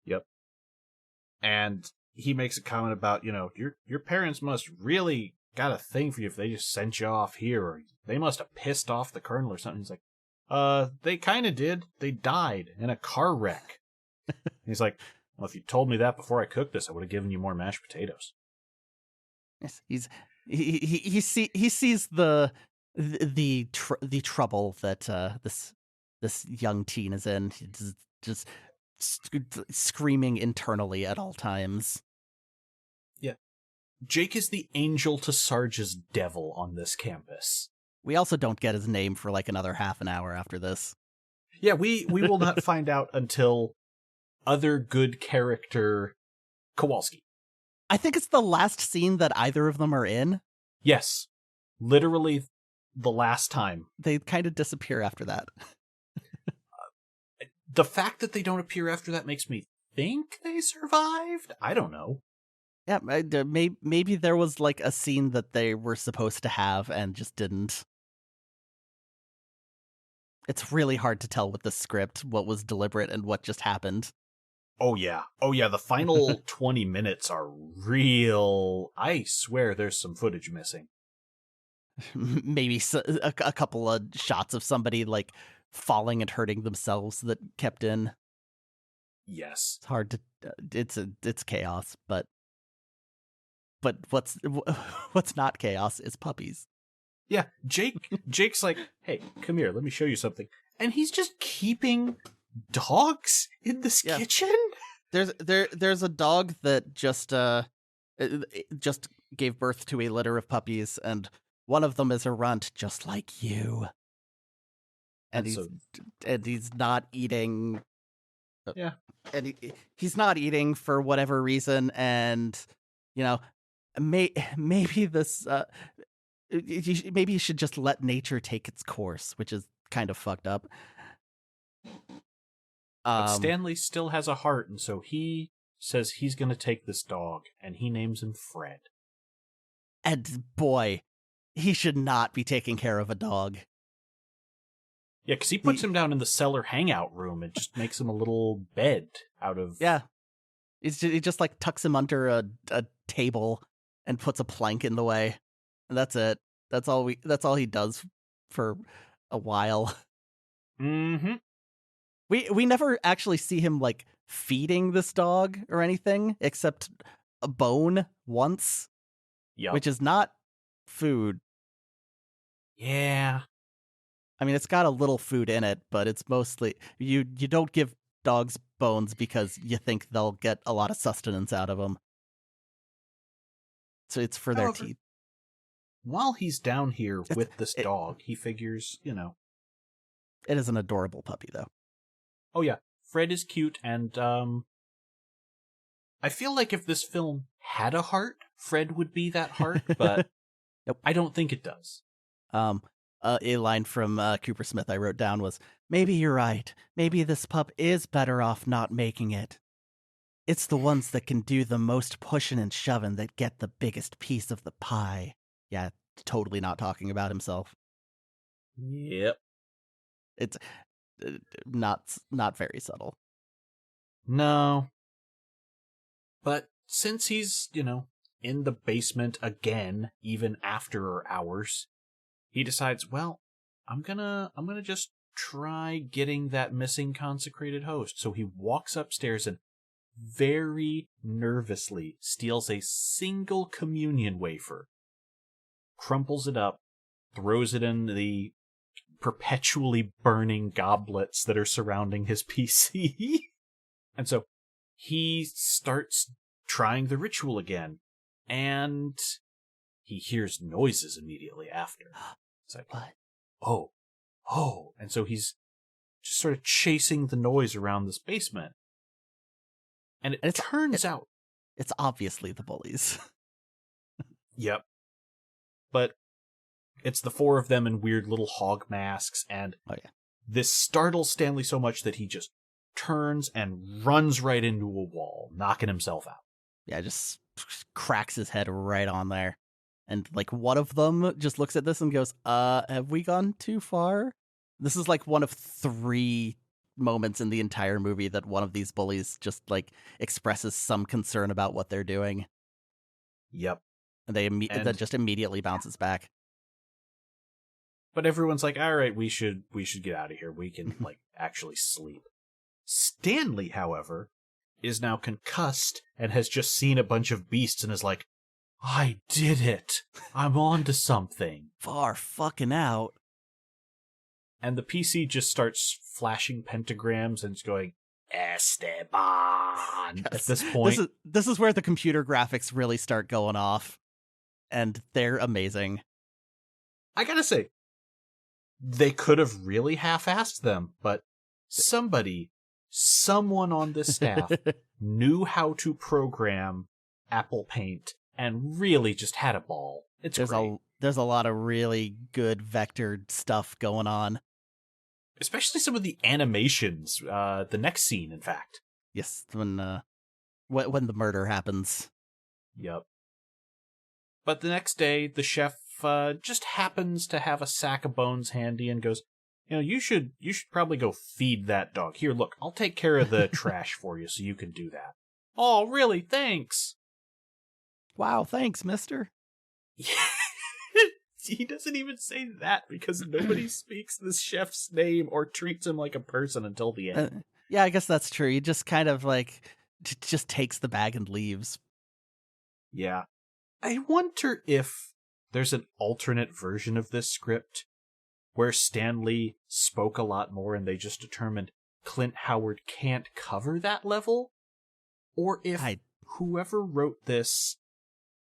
Yep. And he makes a comment about, your parents must really got a thing for you if they just sent you off here, or they must have pissed off the colonel or something. He's like, they kind of did. They died in a car wreck. He's like, Well, if you told me that before I cooked this, I would have given you more mashed potatoes. Yes, he sees the trouble that this young teen is in. He's just screaming internally at all times. Yeah. Jake is the angel to Sarge's devil on this campus. We also don't get his name for like another half an hour after this. Yeah, we will not find out until other good character Kowalski. I think it's the last scene that either of them are in. Yes. Literally the last time. They kind of disappear after that. The fact that they don't appear after that makes me think they survived? I don't know. Yeah, maybe there was like a scene that they were supposed to have and just didn't. It's really hard to tell with the script what was deliberate and what just happened. Oh yeah. The final 20 minutes are real. I swear there's some footage missing. Maybe a couple of shots of somebody like falling and hurting themselves that kept in. Yes. It's hard to. It's chaos, but what's not chaos is puppies. Yeah, Jake's like, hey, come here, let me show you something. And he's just keeping dogs in this kitchen? There's a dog that just gave birth to a litter of puppies, and one of them is a runt just like you. And he's not eating. Yeah. And he's not eating for whatever reason, and maybe this maybe you should just let nature take its course, which is kind of fucked up. But Stanley still has a heart, and so he says he's going to take this dog, and he names him Fred. And boy, he should not be taking care of a dog. Yeah, because he puts him down in the cellar hangout room and just makes him a little bed out of... Yeah. He just like tucks him under a table and puts a plank in the way. And that's it. That's all he does for a while. Mm-hmm. We never actually see him like feeding this dog or anything except a bone once. Yep. Which is not food. Yeah. I mean, it's got a little food in it, but it's mostly you don't give dogs bones because you think they'll get a lot of sustenance out of them. So it's for their teeth. While he's down here with this dog, he figures, It is an adorable puppy, though. Oh, yeah. Fred is cute, and I feel like if this film had a heart, Fred would be that heart, but nope. I don't think it does. A line from Cooper Smith I wrote down was, maybe you're right. Maybe this pup is better off not making it. It's the ones that can do the most pushing and shoving that get the biggest piece of the pie. Yeah, totally not talking about himself. Yep. It's not very subtle. No. But since he's, in the basement again, even after hours, he decides, well, I'm gonna just try getting that missing consecrated host. So he walks upstairs and very nervously steals a single communion wafer, crumples it up, throws it in the perpetually burning goblets that are surrounding his PC. And so he starts trying the ritual again, and he hears noises immediately after. It's like, what? Oh. And so he's just sort of chasing the noise around this basement. And it turns out... It's obviously the bullies. Yep. But it's the four of them in weird little hog masks, and this startles Stanley so much that he just turns and runs right into a wall, knocking himself out. Yeah, just cracks his head right on there. And like one of them just looks at this and goes, have we gone too far? This is like one of 3 moments in the entire movie that one of these bullies just like expresses some concern about what they're doing. Yep. And that just immediately bounces back. But everyone's like, all right, we should get out of here. We can like actually sleep. Stanley, however, is now concussed and has just seen a bunch of beasts and is like, I did it. I'm on to something. Far fucking out. And the PC just starts flashing pentagrams and it's going, Esteban. Yes. At this point. This is where the computer graphics really start going off. And they're amazing. I gotta say, they could have really half-assed them, but someone on this staff knew how to program Apple Paint and really just had a ball. There's a lot of really good vectored stuff going on. Especially some of the animations, the next scene, in fact. Yes, when the murder happens. Yep. But the next day, the chef just happens to have a sack of bones handy and goes, you should probably go feed that dog. Here, look, I'll take care of the trash for you so you can do that. Oh, really? Thanks. Wow, thanks, mister. He doesn't even say that because nobody speaks this chef's name or treats him like a person until the end. Yeah, I guess that's true. He just kind of just takes the bag and leaves. Yeah. I wonder if there's an alternate version of this script where Stanley spoke a lot more and they just determined Clint Howard can't cover that level, or if whoever wrote this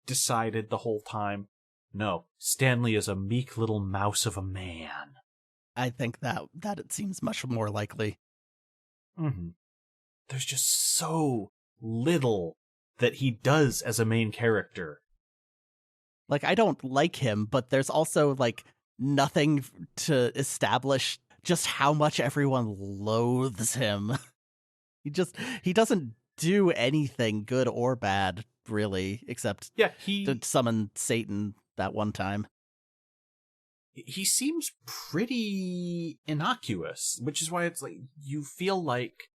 decided the whole time, no, Stanley is a meek little mouse of a man. I think that it seems much more likely. Mm-hmm. There's just so little that he does as a main character. I don't like him, but there's also, nothing to establish just how much everyone loathes him. He doesn't do anything good or bad, really, except to summon Satan that one time. He seems pretty innocuous, which is why it's you feel like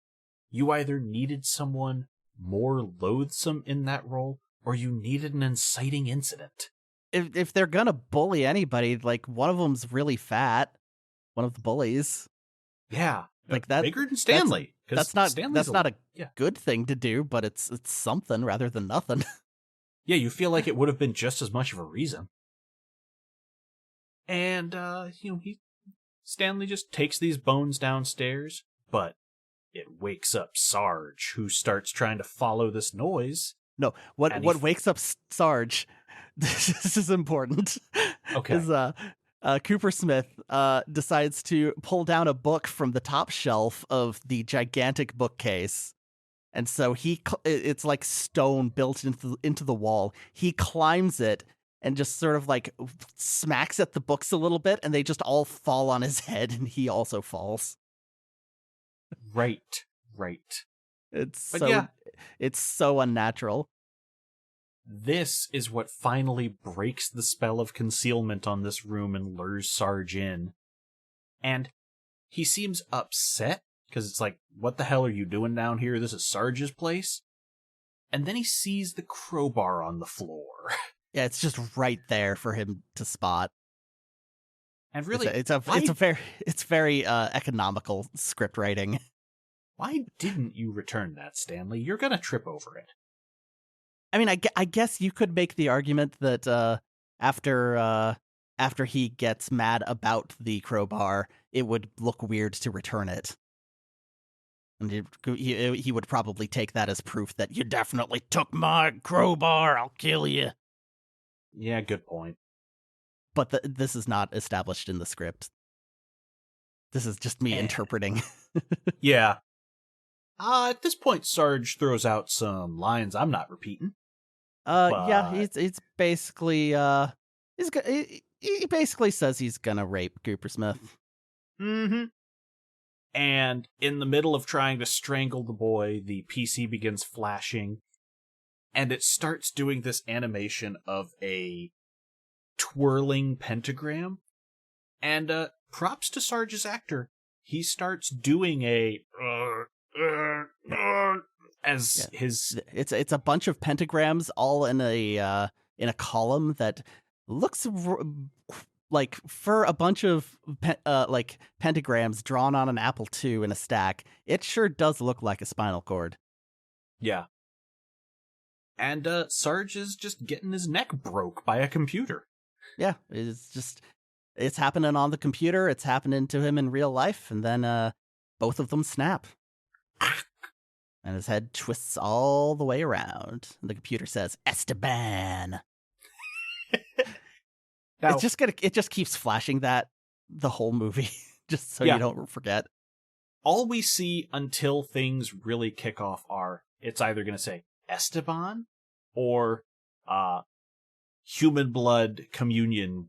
you either needed someone more loathsome in that role or you needed an inciting incident. If they're gonna bully anybody, one of them's really fat, one of the bullies. Yeah, that bigger than Stanley. That's not a good thing to do, but it's something rather than nothing. Yeah, you feel like it would have been just as much of a reason. And Stanley just takes these bones downstairs, but it wakes up Sarge, who starts trying to follow this noise. No, what wakes up Sarge? This is important. Okay. Is Cooper Smith decides to pull down a book from the top shelf of the gigantic bookcase, and so it's like stone built into the wall. He climbs it and just sort of smacks at the books a little bit, and they just all fall on his head, and he also falls. Right. It's so unnatural. This is what finally breaks the spell of concealment on this room and lures Sarge in. And he seems upset, because it's what the hell are you doing down here? This is Sarge's place? And then he sees the crowbar on the floor. Yeah, it's just right there for him to spot. And really, it's very economical script writing. Why didn't you return that, Stanley? You're gonna trip over it. I mean, I guess you could make the argument that after he gets mad about the crowbar, it would look weird to return it. And he would probably take that as proof that you definitely took my crowbar, I'll kill you. Yeah, good point. But this is not established in the script. This is just me interpreting. Yeah. At this point, Sarge throws out some lines I'm not repeating. Yeah, it's basically he basically says he's gonna rape Cooper Smith. Mm-hmm. And in the middle of trying to strangle the boy, the PC begins flashing, and it starts doing this animation of a twirling pentagram. And props to Sarge's actor. He starts doing a it's a bunch of pentagrams all in a column that looks for a bunch of pentagrams drawn on an apple II in a stack. It sure does look like a spinal cord. Yeah. And Sarge is just getting his neck broke by a computer. Yeah, it's happening on the computer. It's happening to him in real life. And then both of them snap. And his head twists all the way around. And the computer says, Esteban. Now, It just keeps flashing that the whole movie, just so Yeah. you don't forget. all we see until things really kick off are, it's either going to say Esteban or human blood communion,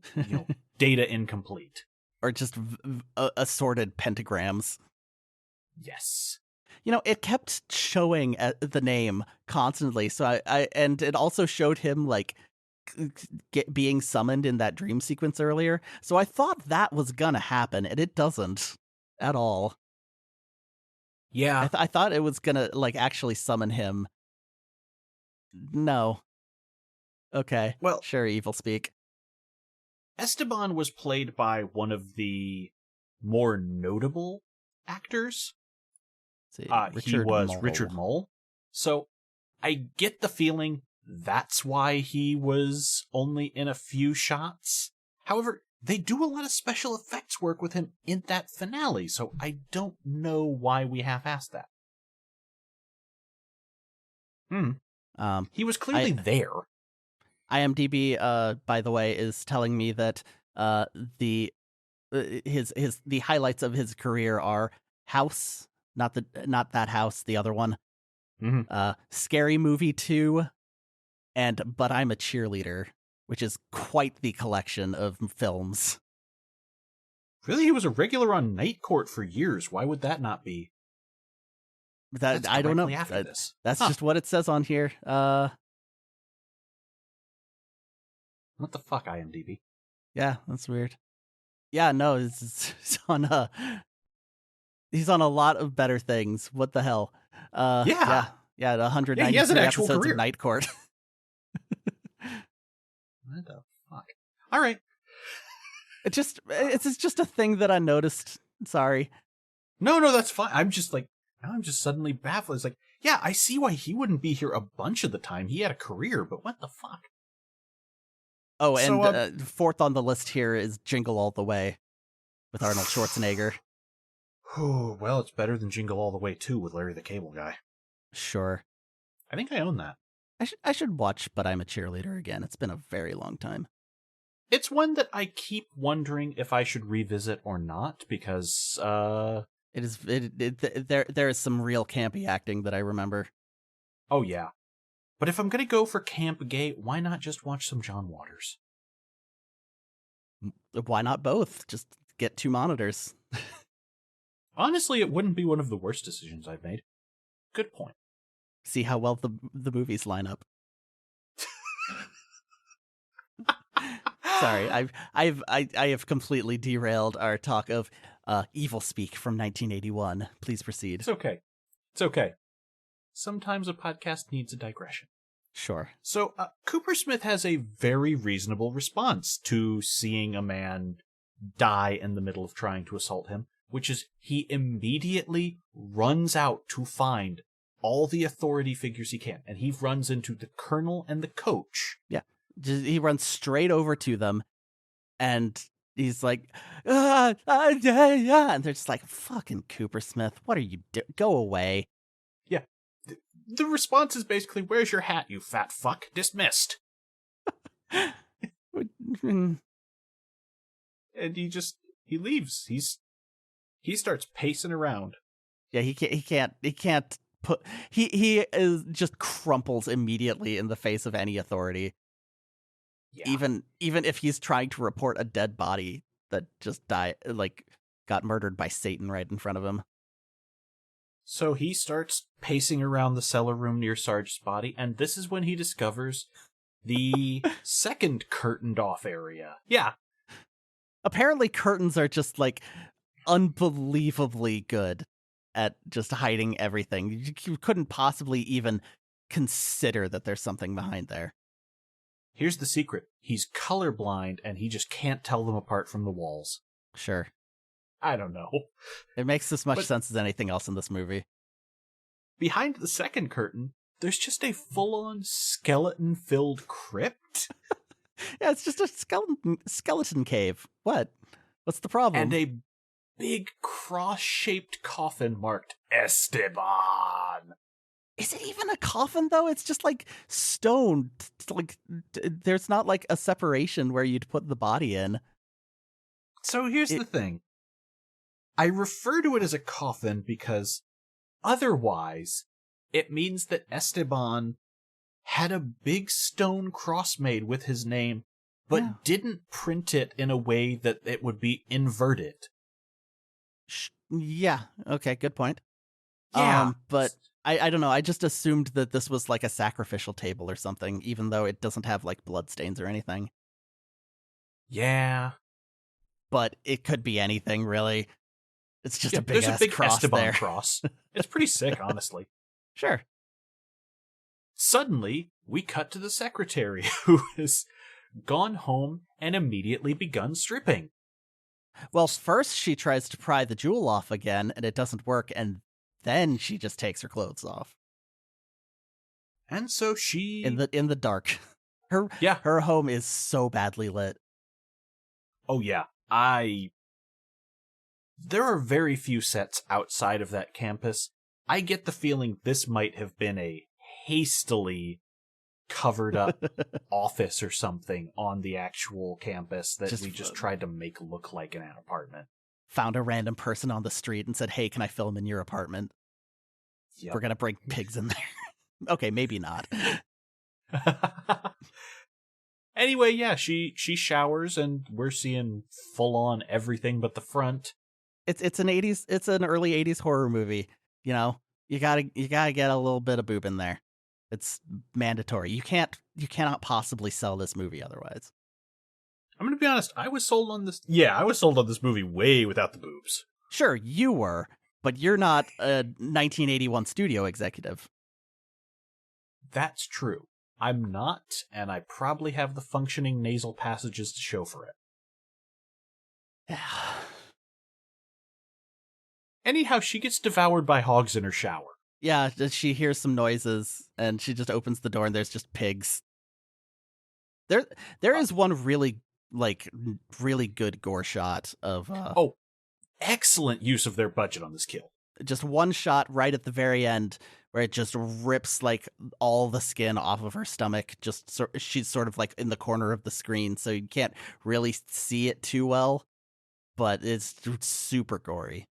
data incomplete. Or just assorted pentagrams. Yes. It kept showing the name constantly. So and it also showed him like being summoned in that dream sequence earlier. So I thought that was gonna happen, and it doesn't at all. Yeah. I thought it was gonna like actually summon him. No. Okay. Well, Sure, Evilspeak. Esteban was played by one of the more notable actors. See, He was Mole. Richard Mole. So I get the feeling that's why he was only in a few shots. However, they do a lot of special effects work with him in that finale, so I don't know why we half-assed that. He was clearly there. IMDb, by the way, is telling me that the highlights of his career are House, not that House, the other one, Scary Movie 2, and But I'm a Cheerleader, which is quite the collection of films. Really, he was a regular on Night Court for years. Why would that not be? That I don't know. After this. That's just what it says on here. What the fuck, IMDb? Yeah, that's weird. Yeah, no, it's on he's on a lot of better things. What the hell? Yeah, 193 he has an actual episodes career. of Night Court. What the fuck? All right. It's just a thing that I noticed. Sorry. No, that's fine. I'm just suddenly baffled. It's like, yeah, I see why he wouldn't be here a bunch of the time. He had a career, but what the fuck? Oh, and So, fourth on the list here is Jingle All the Way with Arnold Schwarzenegger. Well, it's better than Jingle All the Way 2 with Larry the Cable Guy. Sure. I think I own that. I should watch But I'm a Cheerleader again. It's been a very long time. It's one that I keep wondering if I should revisit or not, because there is some real campy acting that I remember. Oh yeah. But if I'm gonna go for Camp Gay, why not just watch some John Waters? Why not both? Just get 2 monitors. Honestly, it wouldn't be one of the worst decisions I've made. Good point. See how well the movies line up. Sorry, I have completely derailed our talk of Evilspeak from 1981. Please proceed. It's okay. It's okay. Sometimes a podcast needs a digression. Sure. So, Cooper Smith has a very reasonable response to seeing a man die in the middle of trying to assault him, which is he immediately runs out to find all the authority figures he can. And he runs into the colonel and the coach. Yeah. He runs straight over to them, and he's like, and they're just like, fucking Cooper Smith, what are you doing? Go away. Yeah. The response is basically, where's your hat, you fat fuck? Dismissed. And he leaves. He starts pacing around. Yeah, he can't put, he is just crumples immediately in the face of any authority. Yeah. Even if he's trying to report a dead body that just got murdered by Satan right in front of him. So he starts pacing around the cellar room near Sarge's body, and this is when he discovers the second curtained off area. Yeah. Apparently curtains are just unbelievably good at just hiding everything. You couldn't possibly even consider that there's something behind there. Here's the secret. He's colorblind, and he just can't tell them apart from the walls. Sure. I don't know. It makes as much sense as anything else in this movie. Behind the second curtain there's just a full-on skeleton-filled crypt. Yeah, it's just a skeleton cave. What? What's the problem? And a big cross-shaped coffin marked Esteban. Is it even a coffin, though? It's just like stone. Like, there's not like a separation where you'd put the body in. So here's the thing. I refer to it as a coffin because otherwise it means that Esteban had a big stone cross made with his name, but didn't print it in a way that it would be inverted. Yeah, okay, good point. Yeah. But I don't know, I just assumed that this was like a sacrificial table or something, even though it doesn't have like bloodstains or anything. Yeah. But it could be anything, really. It's just a there's a big cross Esteban there. cross. It's pretty sick, honestly. Sure. Suddenly, we cut to the secretary, who has gone home and immediately begun stripping. Well, first she tries to pry the jewel off again, and it doesn't work, and then she just takes her clothes off. And so she... In the dark. Her home is so badly lit. Oh, yeah. There are very few sets outside of that campus. I get the feeling this might have been a hastily covered up office or something on the actual campus that we just tried to make look like an apartment. Found a random person on the street and said, hey, can I film in your apartment? Yep. We're going to bring pigs in there. Okay, maybe not. Anyway, yeah, she showers and we're seeing full on everything but the front. It's an early 80s horror movie. You know, you gotta get a little bit of boob in there. It's mandatory. You cannot possibly sell this movie otherwise. I'm gonna be honest, I was sold on this. Yeah, I was sold on this movie way without the boobs. Sure, you were, but you're not a 1981 studio executive. That's true. I'm not, and I probably have the functioning nasal passages to show for it. Anyhow, she gets devoured by hogs in her shower. Yeah, she hears some noises, and she just opens the door, and there's just pigs. There is one really good gore shot of... excellent use of their budget on this kill. Just one shot right at the very end, where it just rips like all the skin off of her stomach. She's sort of like in the corner of the screen, so you can't really see it too well, but it's super gory.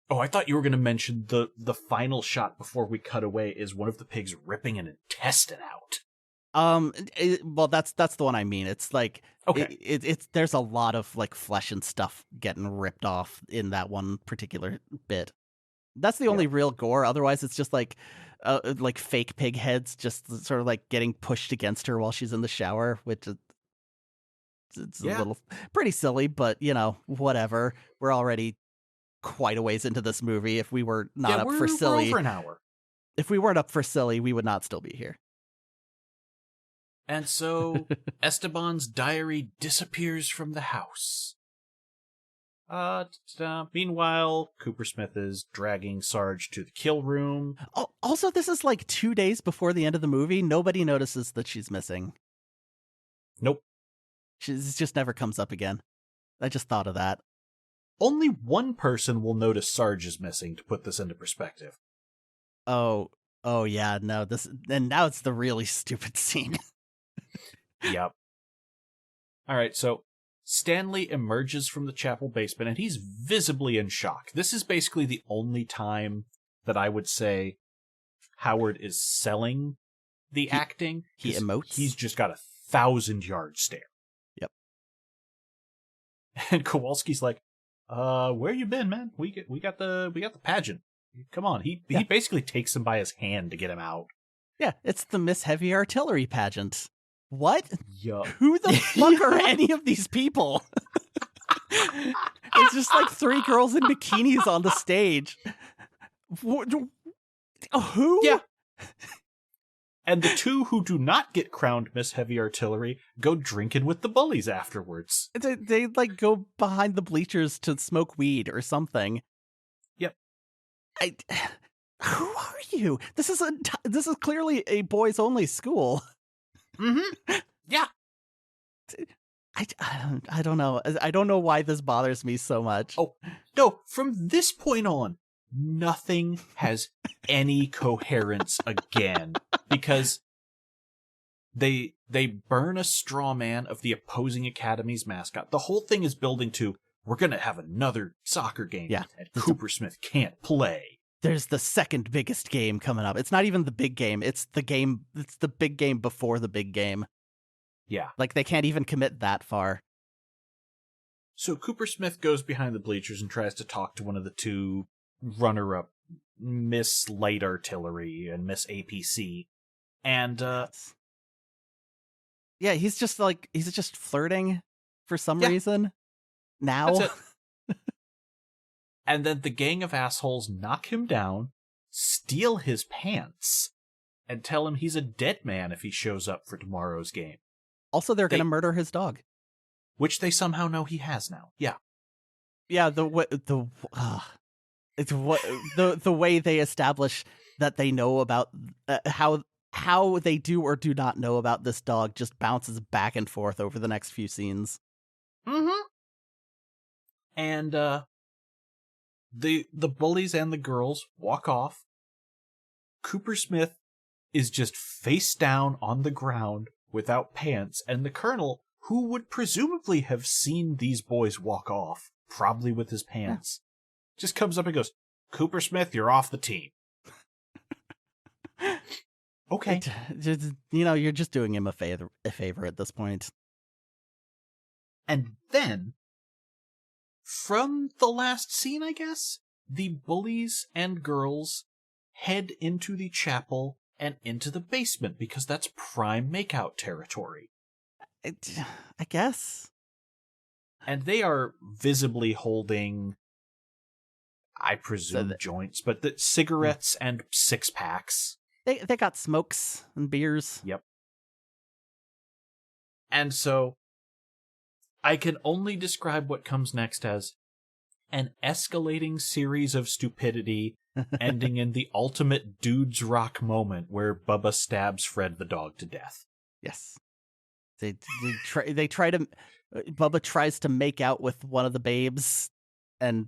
Oh, I thought you were going to mention the final shot before we cut away is one of the pigs ripping an intestine out. Well, that's the one I mean. It's like it's there's a lot of like flesh and stuff getting ripped off in that one particular bit. That's the only real gore. Otherwise, it's just like fake pig heads just sort of like getting pushed against her while she's in the shower, which is it's a little pretty silly, but you know, whatever. We're already quite a ways into this movie. If we were not up for silly, we're over an hour. If we weren't up for silly, we would not still be here. And so Esteban's diary disappears from the house. Meanwhile, Coopersmith is dragging Sarge to the kill room. Oh, also, this is like 2 days before the end of the movie. Nobody notices that she's missing. Nope. She just never comes up again. I just thought of that. Only one person will notice Sarge is missing, to put this into perspective. Oh yeah, no, and now it's the really stupid scene. Yep. Alright, so Stanley emerges from the chapel basement, and he's visibly in shock. This is basically the only time that I would say Howard is selling the acting. He emotes. He's just got a 1,000-yard stare. Yep. And Kowalski's like, where you been, man? We got the pageant. Come on. He basically takes him by his hand to get him out. Yeah, it's the Miss Heavy Artillery pageant. What? Yup. Who the fuck are any of these people? It's just like 3 girls in bikinis on the stage. Who? Yeah. And the 2 who do not get crowned Miss Heavy Artillery go drinking with the bullies afterwards. They like go behind the bleachers to smoke weed or something. Yep. Who are you? This is clearly a boys only school. Mm-hmm. Yeah. I don't know. I don't know why this bothers me so much. Oh, no, from this point on, nothing has any coherence again, because they burn a straw man of the opposing academy's mascot. The whole thing is building to, we're going to have another soccer game, Yeah. and Coopersmith can't play. There's the second biggest game coming up. It's not even the big game. It's the big game before the big game. Yeah. Like, they can't even commit that far. So Coopersmith goes behind the bleachers and tries to talk to one of the two runner-up, Miss Light Artillery and Miss APC. And, yeah, he's just flirting for some Yeah. reason. Now. That's it. And then the gang of assholes knock him down, steal his pants, and tell him he's a dead man if he shows up for tomorrow's game. Also, they're going to murder his dog. Which they somehow know he has now. Yeah. Yeah, the way they establish that they know about how they do or do not know about this dog just bounces back and forth over the next few scenes. Mm-hmm. And the bullies and the girls walk off. Coopersmith is just face down on the ground without pants, and the colonel, who would presumably have seen these boys walk off, probably with his pants, just comes up and goes, "Coopersmith, you're off the team." Okay. You're just doing him a favor at this point. And then, from the last scene, I guess, the bullies and girls head into the chapel and into the basement, because that's prime makeout territory. I guess. And they are visibly holding, I presume, joints, but the cigarettes and six-packs. They got smokes and beers. Yep. And so, I can only describe what comes next as an escalating series of stupidity, ending in the ultimate dudes rock moment where Bubba stabs Fred the dog to death. Yes. They try to... Bubba tries to make out with one of the babes, and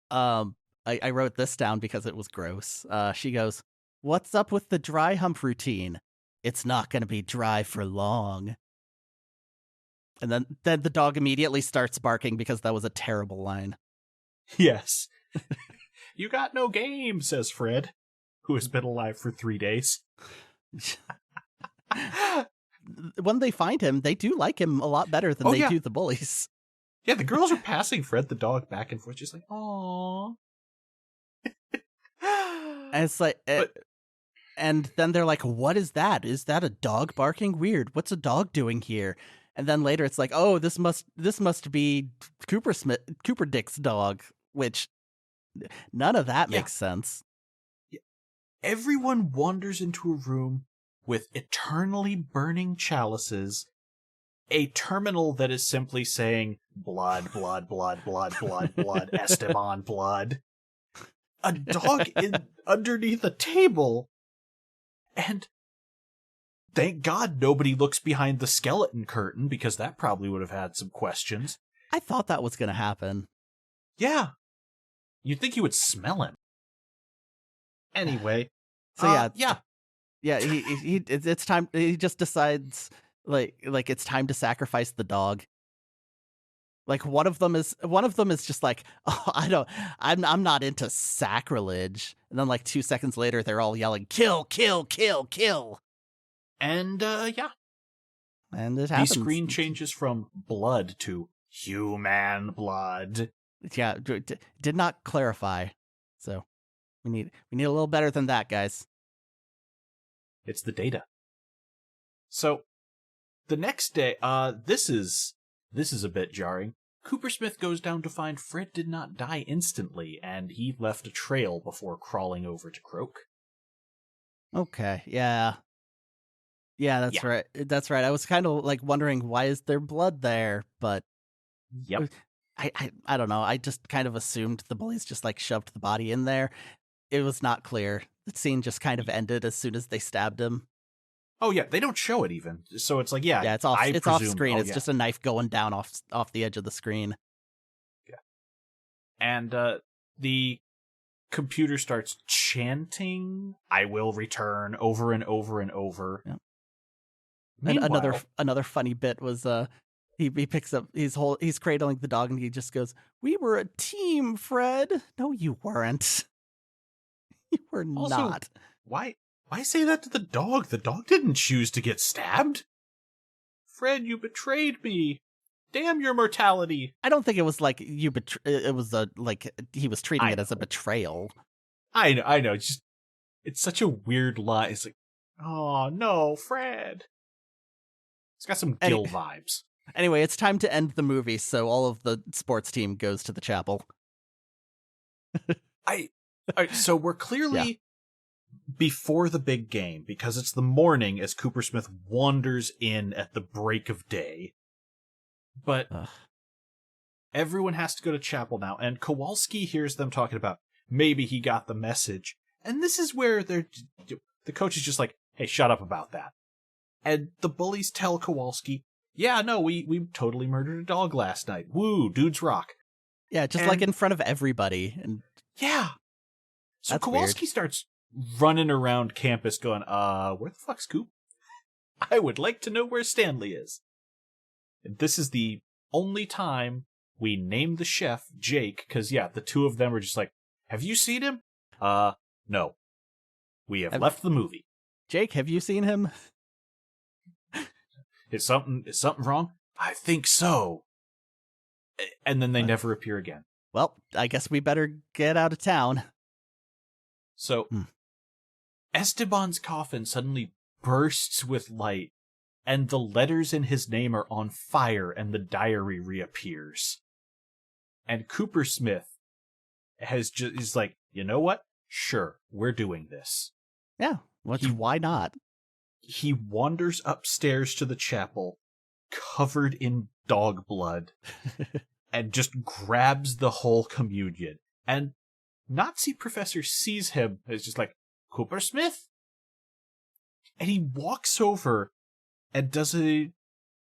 I wrote this down because it was gross. She goes, "What's up with the dry hump routine? It's not going to be dry for long." And then the dog immediately starts barking because that was a terrible line. Yes. "You got no game," says Fred, who has been alive for 3 days. When they find him, they do like him a lot better than they do the bullies. Yeah, the girls are passing Fred the dog back and forth, just like, "Aww." And it's like, and then they're like, "What is that? Is that a dog barking? Weird. What's a dog doing here?" And then later it's like, "Oh, this must be Cooper Dick's dog," which none of that makes sense. Everyone wanders into a room with eternally burning chalices, a terminal that is simply saying, "Blood, blood, blood, blood, blood, blood, Esteban blood," a dog underneath a table, and thank God nobody looks behind the skeleton curtain, because that probably would have had some questions. I thought that was going to happen. Yeah. You'd think you would smell him. Anyway. So yeah, it's time. He just decides like it's time to sacrifice the dog. Like one of them is just like, "Oh, I'm not into sacrilege." And then like 2 seconds later, they're all yelling, "Kill, kill, kill, kill." And and it happens. The screen changes from blood to human blood. Yeah, did not clarify. So we need a little better than that, guys. It's the data. So the next day, this is a bit jarring. Coopersmith goes down to find Fred did not die instantly, and he left a trail before crawling over to Croak. Okay, yeah, that's right. That's right. I was kind of like wondering, why is there blood there? But yep, I don't know. I just kind of assumed the bullies just like shoved the body in there. it was not clear. The scene just kind of ended as soon as they stabbed him. Oh yeah, they don't show it even. So it's like, Yeah, it's off. It's off screen. Oh, It's just a knife going down off the edge of the screen. Yeah. And the computer starts chanting, "I will return," over and over and over. Yeah. Meanwhile, And another funny bit was he picks up he's cradling the dog and he just goes, "We were a team, Fred." No, you weren't. You were also, not. Why say that to the dog? The dog didn't choose to get stabbed. Fred, you betrayed me. Damn your mortality. I don't think it was like it was like he was treating it as a betrayal. I know. It's such a weird lie. It's like, oh no, Fred. It's got some Gil vibes. Anyway, it's time to end the movie, so all of the sports team goes to the chapel. So we're clearly before the big game, because it's the morning as Cooper Smith wanders in at the break of day. But everyone has to go to chapel now, and Kowalski hears them talking about maybe he got the message. And this is where the coach is just like, hey, shut up about that. And the bullies tell Kowalski, yeah, no, we totally murdered a dog last night. Woo, dudes rock. Yeah, just like in front of everybody. And yeah. So that's Kowalski weird. starts running around campus going, where the fuck's Coop? I would like to know where Stanley is. And this is the only time we name the chef Jake, because, yeah, the two of them are just like, have you seen him? No. We have left the movie. Jake, have you seen him? Is something wrong? I think so. And then they never appear again. Well, I guess we better get out of town. So, Esteban's coffin suddenly bursts with light, and the letters in his name are on fire, and the diary reappears. And Cooper Smith is like, you know what? Sure, we're doing this. Yeah, why not? He wanders upstairs to the chapel, covered in dog blood, and just grabs the whole communion. And Nazi professor sees him as just like, Cooper Smith? And he walks over and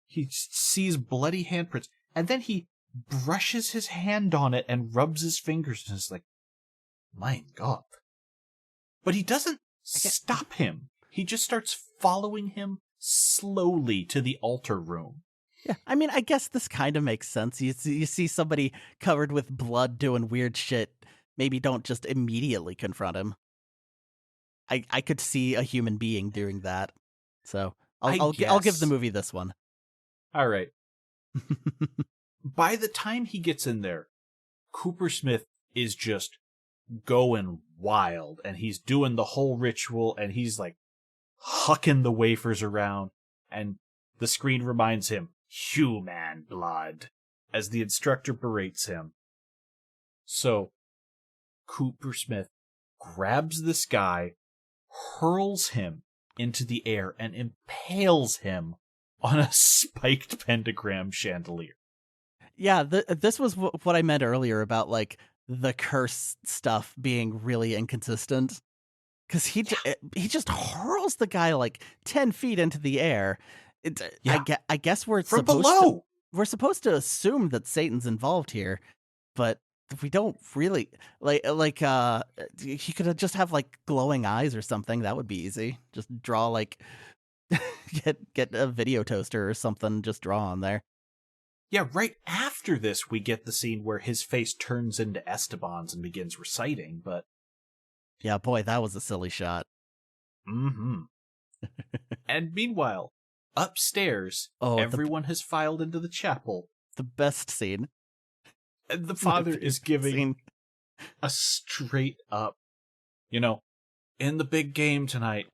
he sees bloody handprints, and then he brushes his hand on it and rubs his fingers, and is like, my God. But he doesn't stop him. He just starts following him slowly to the altar room. Yeah, I mean, I guess this kind of makes sense. You see somebody covered with blood doing weird shit. Maybe don't just immediately confront him. I could see a human being doing that. So I'll give the movie this one. All right. By the time he gets in there, Cooper Smith is just going wild, and he's doing the whole ritual, and he's like hucking the wafers around, and the screen reminds him, human blood, as the instructor berates him. So Cooper Smith grabs this guy, hurls him into the air, and impales him on a spiked pentagram chandelier. Yeah, this was what I meant earlier about like the curse stuff being really inconsistent. Because he just hurls the guy like 10 feet into the air. I guess we're from below. We're supposed to assume that Satan's involved here, but we don't really like. He could just have like glowing eyes or something. That would be easy. Just draw like get a video toaster or something. Just draw on there. Yeah, right after this, we get the scene where his face turns into Esteban's and begins reciting, but... Yeah, boy, that was a silly shot. Mm-hmm. And meanwhile, upstairs, everyone has filed into the chapel. The best scene. And the father is giving a straight up, in the big game tonight,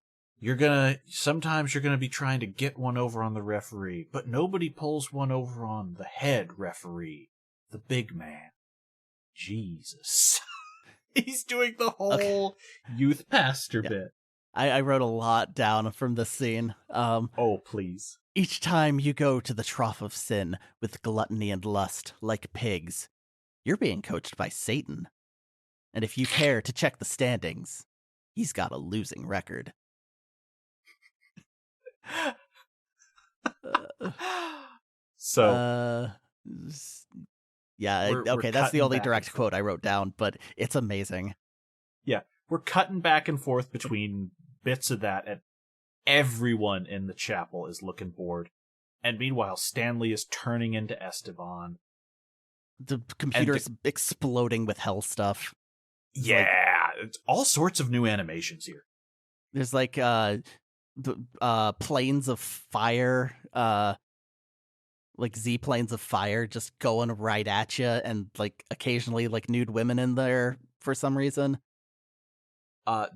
sometimes you're gonna be trying to get one over on the referee, but nobody pulls one over on the head referee, the big man. Jesus. He's doing the whole youth pastor bit. I wrote a lot down from this scene. Oh, please. Each time you go to the trough of sin with gluttony and lust, like pigs, you're being coached by Satan. And if you care to check the standings, he's got a losing record. So yeah, we're okay, that's the cutting only back direct and quote forth. I wrote down, but it's amazing. Yeah, we're cutting back and forth between bits of that, and everyone in the chapel is looking bored. And meanwhile, Stanley is turning into Esteban. The computer's exploding with hell stuff. Yeah, it's all sorts of new animations here. There's like planes of fire, like Z planes of fire just going right at you, and like occasionally like nude women in there for some reason.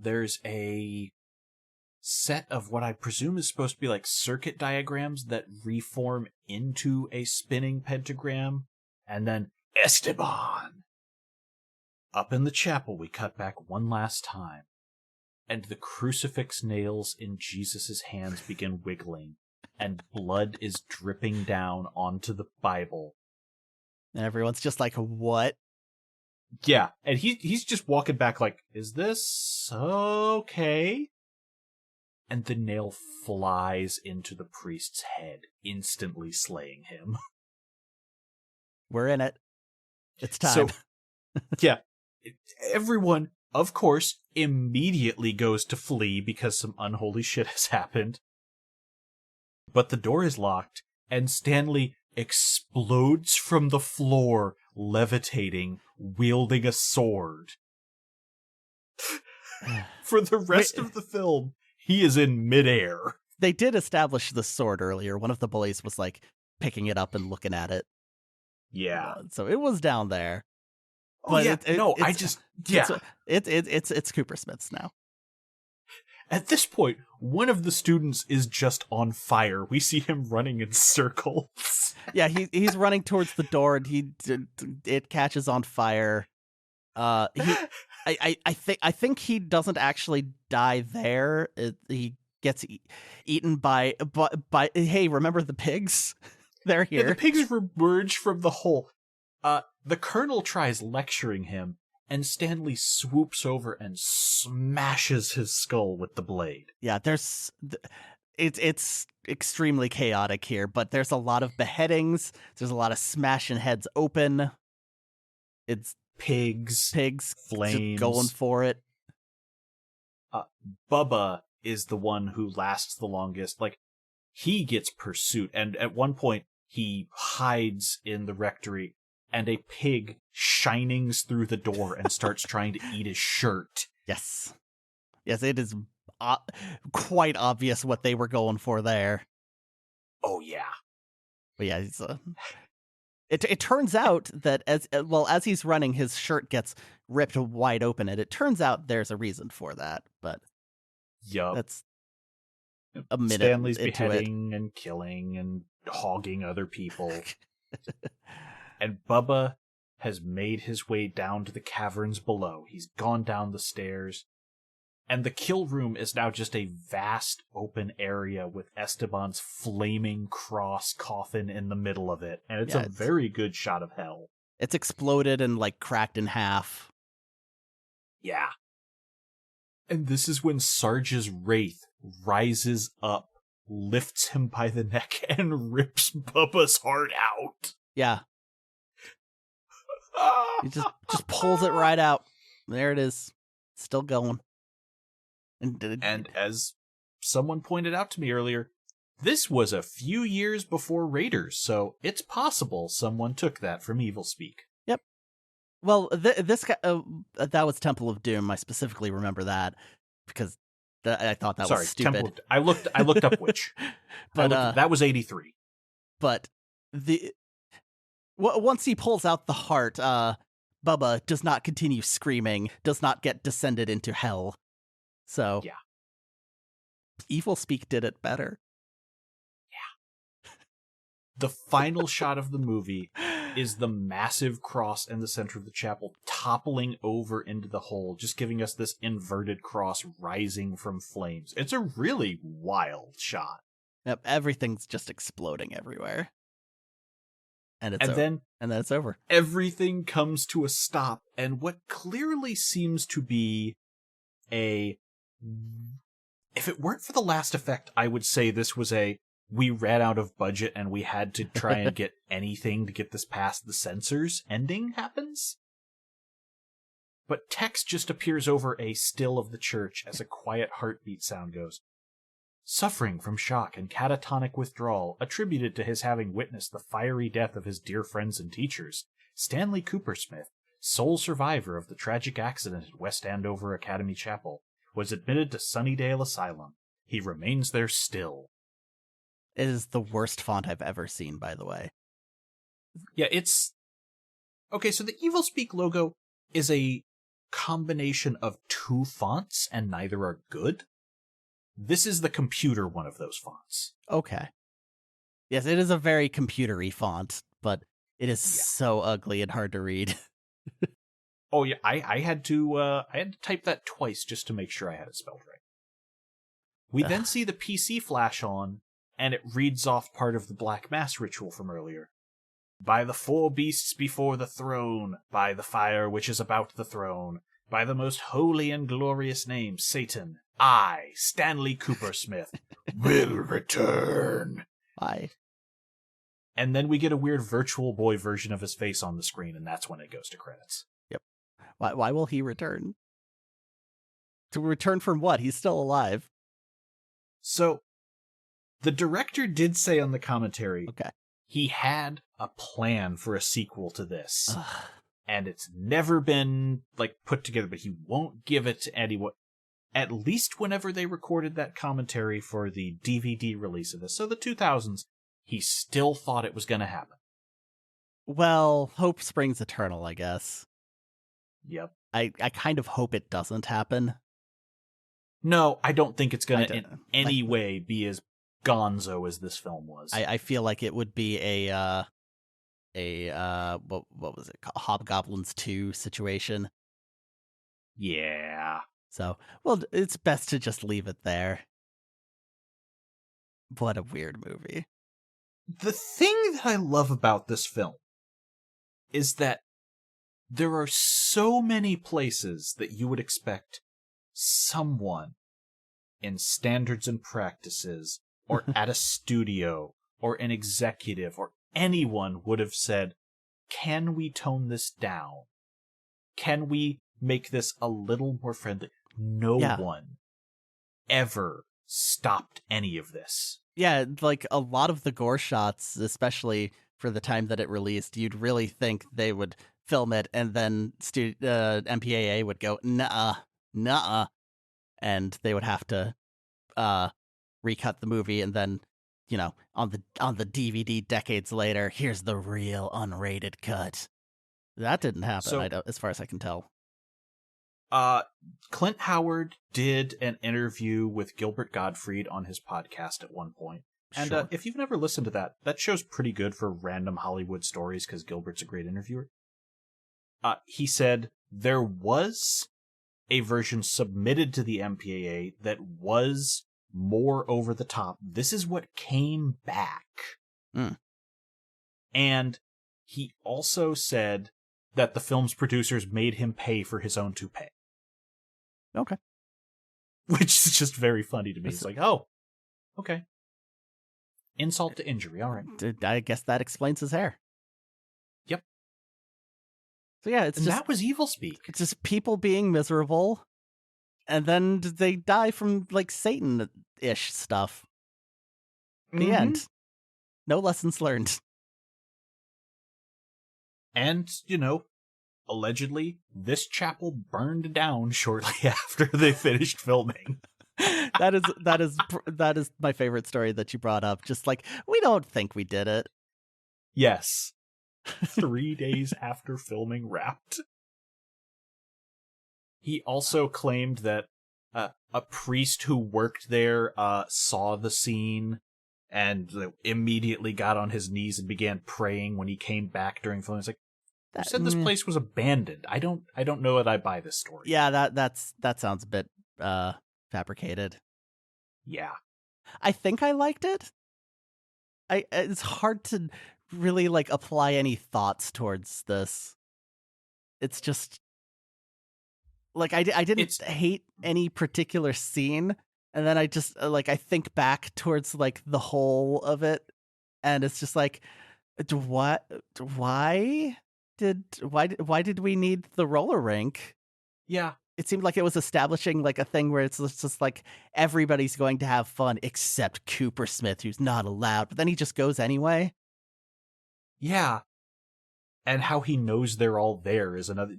There's a set of what I presume is supposed to be like circuit diagrams that reform into a spinning pentagram, and then Esteban. Up in the chapel, we cut back one last time, and the crucifix nails in Jesus' hands begin wiggling, and blood is dripping down onto the Bible. And everyone's just like, what? Yeah, and he's just walking back like, is this okay? And the nail flies into the priest's head, instantly slaying him. We're in it. It's time. So, yeah, everyone, of course, immediately goes to flee because some unholy shit has happened. But the door is locked, and Stanley explodes from the floor, levitating, wielding a sword. For the rest of the film, he is in midair. They did establish the sword earlier. One of the bullies was like picking it up and looking at it. Yeah. So it was down there. Oh, yeah. It's Cooper Smith's now. At this point, one of the students is just on fire. We see him running in circles. Yeah, he's running towards the door, and it catches on fire. I think he doesn't actually die there. He gets eaten by. Hey, remember the pigs? They're here. Yeah, the pigs emerge from the hole. The colonel tries lecturing him, and Stanley swoops over and smashes his skull with the blade. Yeah, it's extremely chaotic here, but there's a lot of beheadings. There's a lot of smashing heads open. It's pigs, flames, going for it. Bubba is the one who lasts the longest. Like, he gets pursued, and at one point he hides in the rectory, and a pig shinings through the door and starts trying to eat his shirt. Yes, it is quite obvious what they were going for there. Oh yeah, but yeah, it turns out that as he's running, his shirt gets ripped wide open, and it turns out there's a reason for that. But that's a minute. Stanley's beheading and killing and hogging other people. And Bubba has made his way down to the caverns below. He's gone down the stairs. And the kill room is now just a vast open area with Esteban's flaming cross coffin in the middle of it. And it's a very good shot of hell. It's exploded and like cracked in half. Yeah. And this is when Sarge's wraith rises up, lifts him by the neck, and rips Bubba's heart out. Yeah. He just pulls it right out. There it is. Still going. And as someone pointed out to me earlier, this was a few years before Raiders, so it's possible someone took that from Evilspeak. Yep. Well, this that was Temple of Doom. I specifically remember that because I thought that was stupid. I looked up which. But that was 83. But once he pulls out the heart, Bubba does not continue screaming, does not get descended into hell. So, yeah, Evilspeak did it better. Yeah. The final shot of the movie is the massive cross in the center of the chapel toppling over into the hole, just giving us this inverted cross rising from flames. It's a really wild shot. Yep, everything's just exploding everywhere. and then it's over. Everything comes to a stop, and what clearly seems to be if it weren't for the last effect, I would say this was we ran out of budget and we had to try and get anything to get this past the censors ending happens. But text just appears over a still of the church as a quiet heartbeat sound goes. Suffering from shock and catatonic withdrawal attributed to his having witnessed the fiery death of his dear friends and teachers, Stanley Coopersmith, sole survivor of the tragic accident at West Andover Academy Chapel, was admitted to Sunnydale Asylum. He remains there still. It is the worst font I've ever seen, by the way. Yeah, it's... Okay, so the Evilspeak logo is a combination of two fonts, and neither are good. This is the computer one of those fonts. Okay. Yes, it is a very computer-y font, but it is so ugly and hard to read. Oh yeah, I had to type that twice just to make sure I had it spelled right. We then see the PC flash on, and it reads off part of the Black Mass ritual from earlier. By the four beasts before the throne, by the fire which is about the throne, by the most holy and glorious name, Satan, I, Stanley Coopersmith, will return. And then we get a weird Virtual Boy version of his face on the screen, and that's when it goes to credits. Yep. Why will he return? To return from what? He's still alive. So, the director did say on the commentary, he had a plan for a sequel to this. And it's never been, put together, but he won't give it to anyone. At least whenever they recorded that commentary for the DVD release of this. So the 2000s, he still thought it was going to happen. Well, hope springs eternal, I guess. Yep. I kind of hope it doesn't happen. No, I don't think it's going to in any way be as gonzo as this film was. I feel like it would be a what was it called? Hobgoblins 2 situation. Yeah. So, well, it's best to just leave it there. What a weird movie. The thing that I love about this film is that there are so many places that you would expect someone in standards and practices, or at a studio, or an executive, or anyone would have said, can we tone this down? Can we make this a little more friendly? No one ever stopped any of this. Yeah, a lot of the gore shots, especially for the time that it released, you'd really think they would film it, and then MPAA would go, nuh-uh, and they would have to recut the movie, and then, on the DVD decades later, here's the real unrated cut. That didn't happen, as far as I can tell. Clint Howard did an interview with Gilbert Gottfried on his podcast at one point. And if you've never listened to that show's pretty good for random Hollywood stories because Gilbert's a great interviewer. He said there was a version submitted to the MPAA that was more over the top. This is what came back. And he also said that the film's producers made him pay for his own toupee. Okay. Which is just very funny to me. It's like, oh, okay. Insult to injury, all right. I guess that explains his hair. Yep. So yeah, that was Evilspeak. It's just people being miserable, and then they die from, Satan-ish stuff. The end. No lessons learned. And, allegedly, this chapel burned down shortly after they finished filming. That is my favorite story that you brought up. Just we don't think we did it. Yes. 3 days after filming wrapped. He also claimed that a priest who worked there saw the scene and immediately got on his knees and began praying when he came back during filming. It's like, you said this place was abandoned. I don't know that I buy this story. Yeah, that sounds a bit fabricated. Yeah. I think I liked it. It's hard to really like apply any thoughts towards this. It's just like I didn't hate any particular scene, and then I just like I think back towards like the whole of it, and it's just like, what? Why did we need the roller rink? Yeah. It seemed like it was establishing like a thing where it's just like everybody's going to have fun except Cooper Smith, who's not allowed, but then he just goes anyway. Yeah. And how he knows they're all there is another.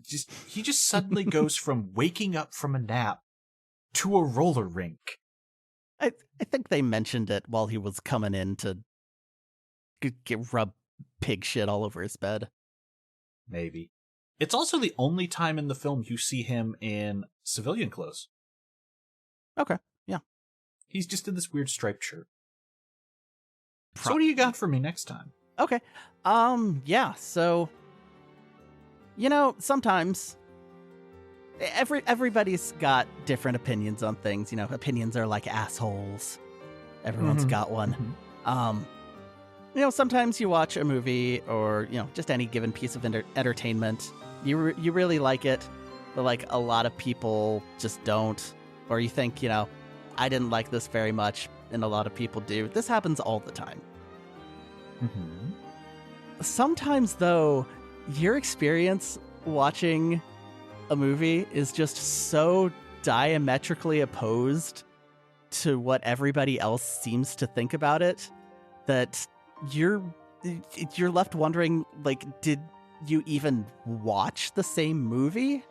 He just suddenly goes from waking up from a nap to a roller rink. I think they mentioned it while he was coming in to rub pig shit all over his bed. Maybe. It's also the only time in the film you see him in civilian clothes. Okay, yeah. He's just in this weird striped shirt. So what do you got for me next time? Okay. Yeah, so sometimes everybody's got different opinions on things. Opinions are like assholes. Everyone's got one. Sometimes you watch a movie or, just any given piece of entertainment. You really like it, but like a lot of people just don't. Or you think, I didn't like this very much, and a lot of people do. This happens all the time. Mm-hmm. Sometimes, though, your experience watching a movie is just so diametrically opposed to what everybody else seems to think about it that you're left wondering, like, did you even watch the same movie?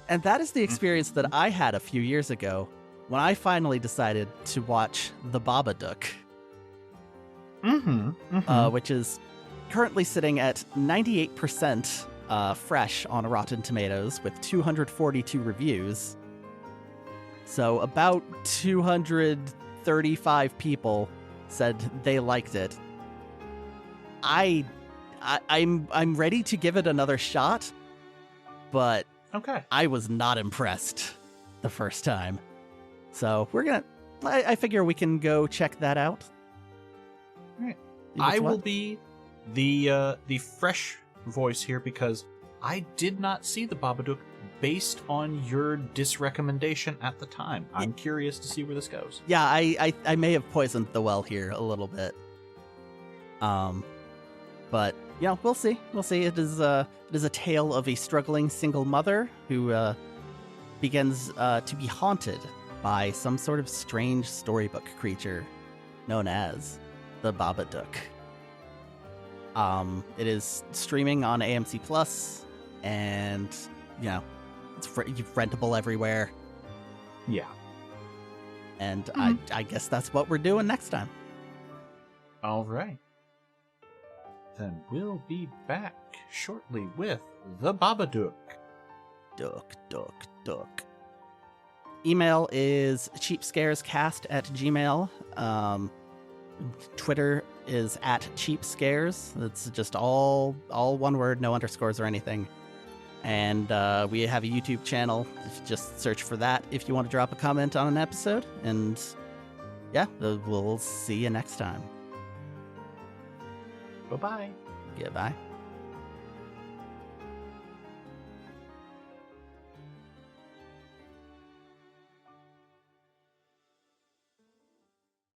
And that is the experience that I had a few years ago when I finally decided to watch The Babadook. Which is currently sitting at 98% fresh on Rotten Tomatoes with 242 reviews. So about 235 people said they liked it. I'm ready to give it another shot, but I was not impressed the first time. So I figure we can go check that out. All right. I will be the fresh voice here because I did not see the Babadook based on your disrecommendation at the time. I'm curious to see where this goes. Yeah, I may have poisoned the well here a little bit. But we'll see. We'll see. It is a tale of a struggling single mother who begins to be haunted by some sort of strange storybook creature known as the Babadook. It is streaming on AMC Plus, and it's rentable everywhere. Yeah. And I guess that's what we're doing next time. All right. Then we'll be back shortly with The Babadook. Duck. Email is cheapscarescast@gmail. Twitter is @cheapscares. It's just all one word, no underscores or anything. And we have a YouTube channel. Just search for that if you want to drop a comment on an episode. And yeah, we'll see you next time. Bye-bye. Goodbye.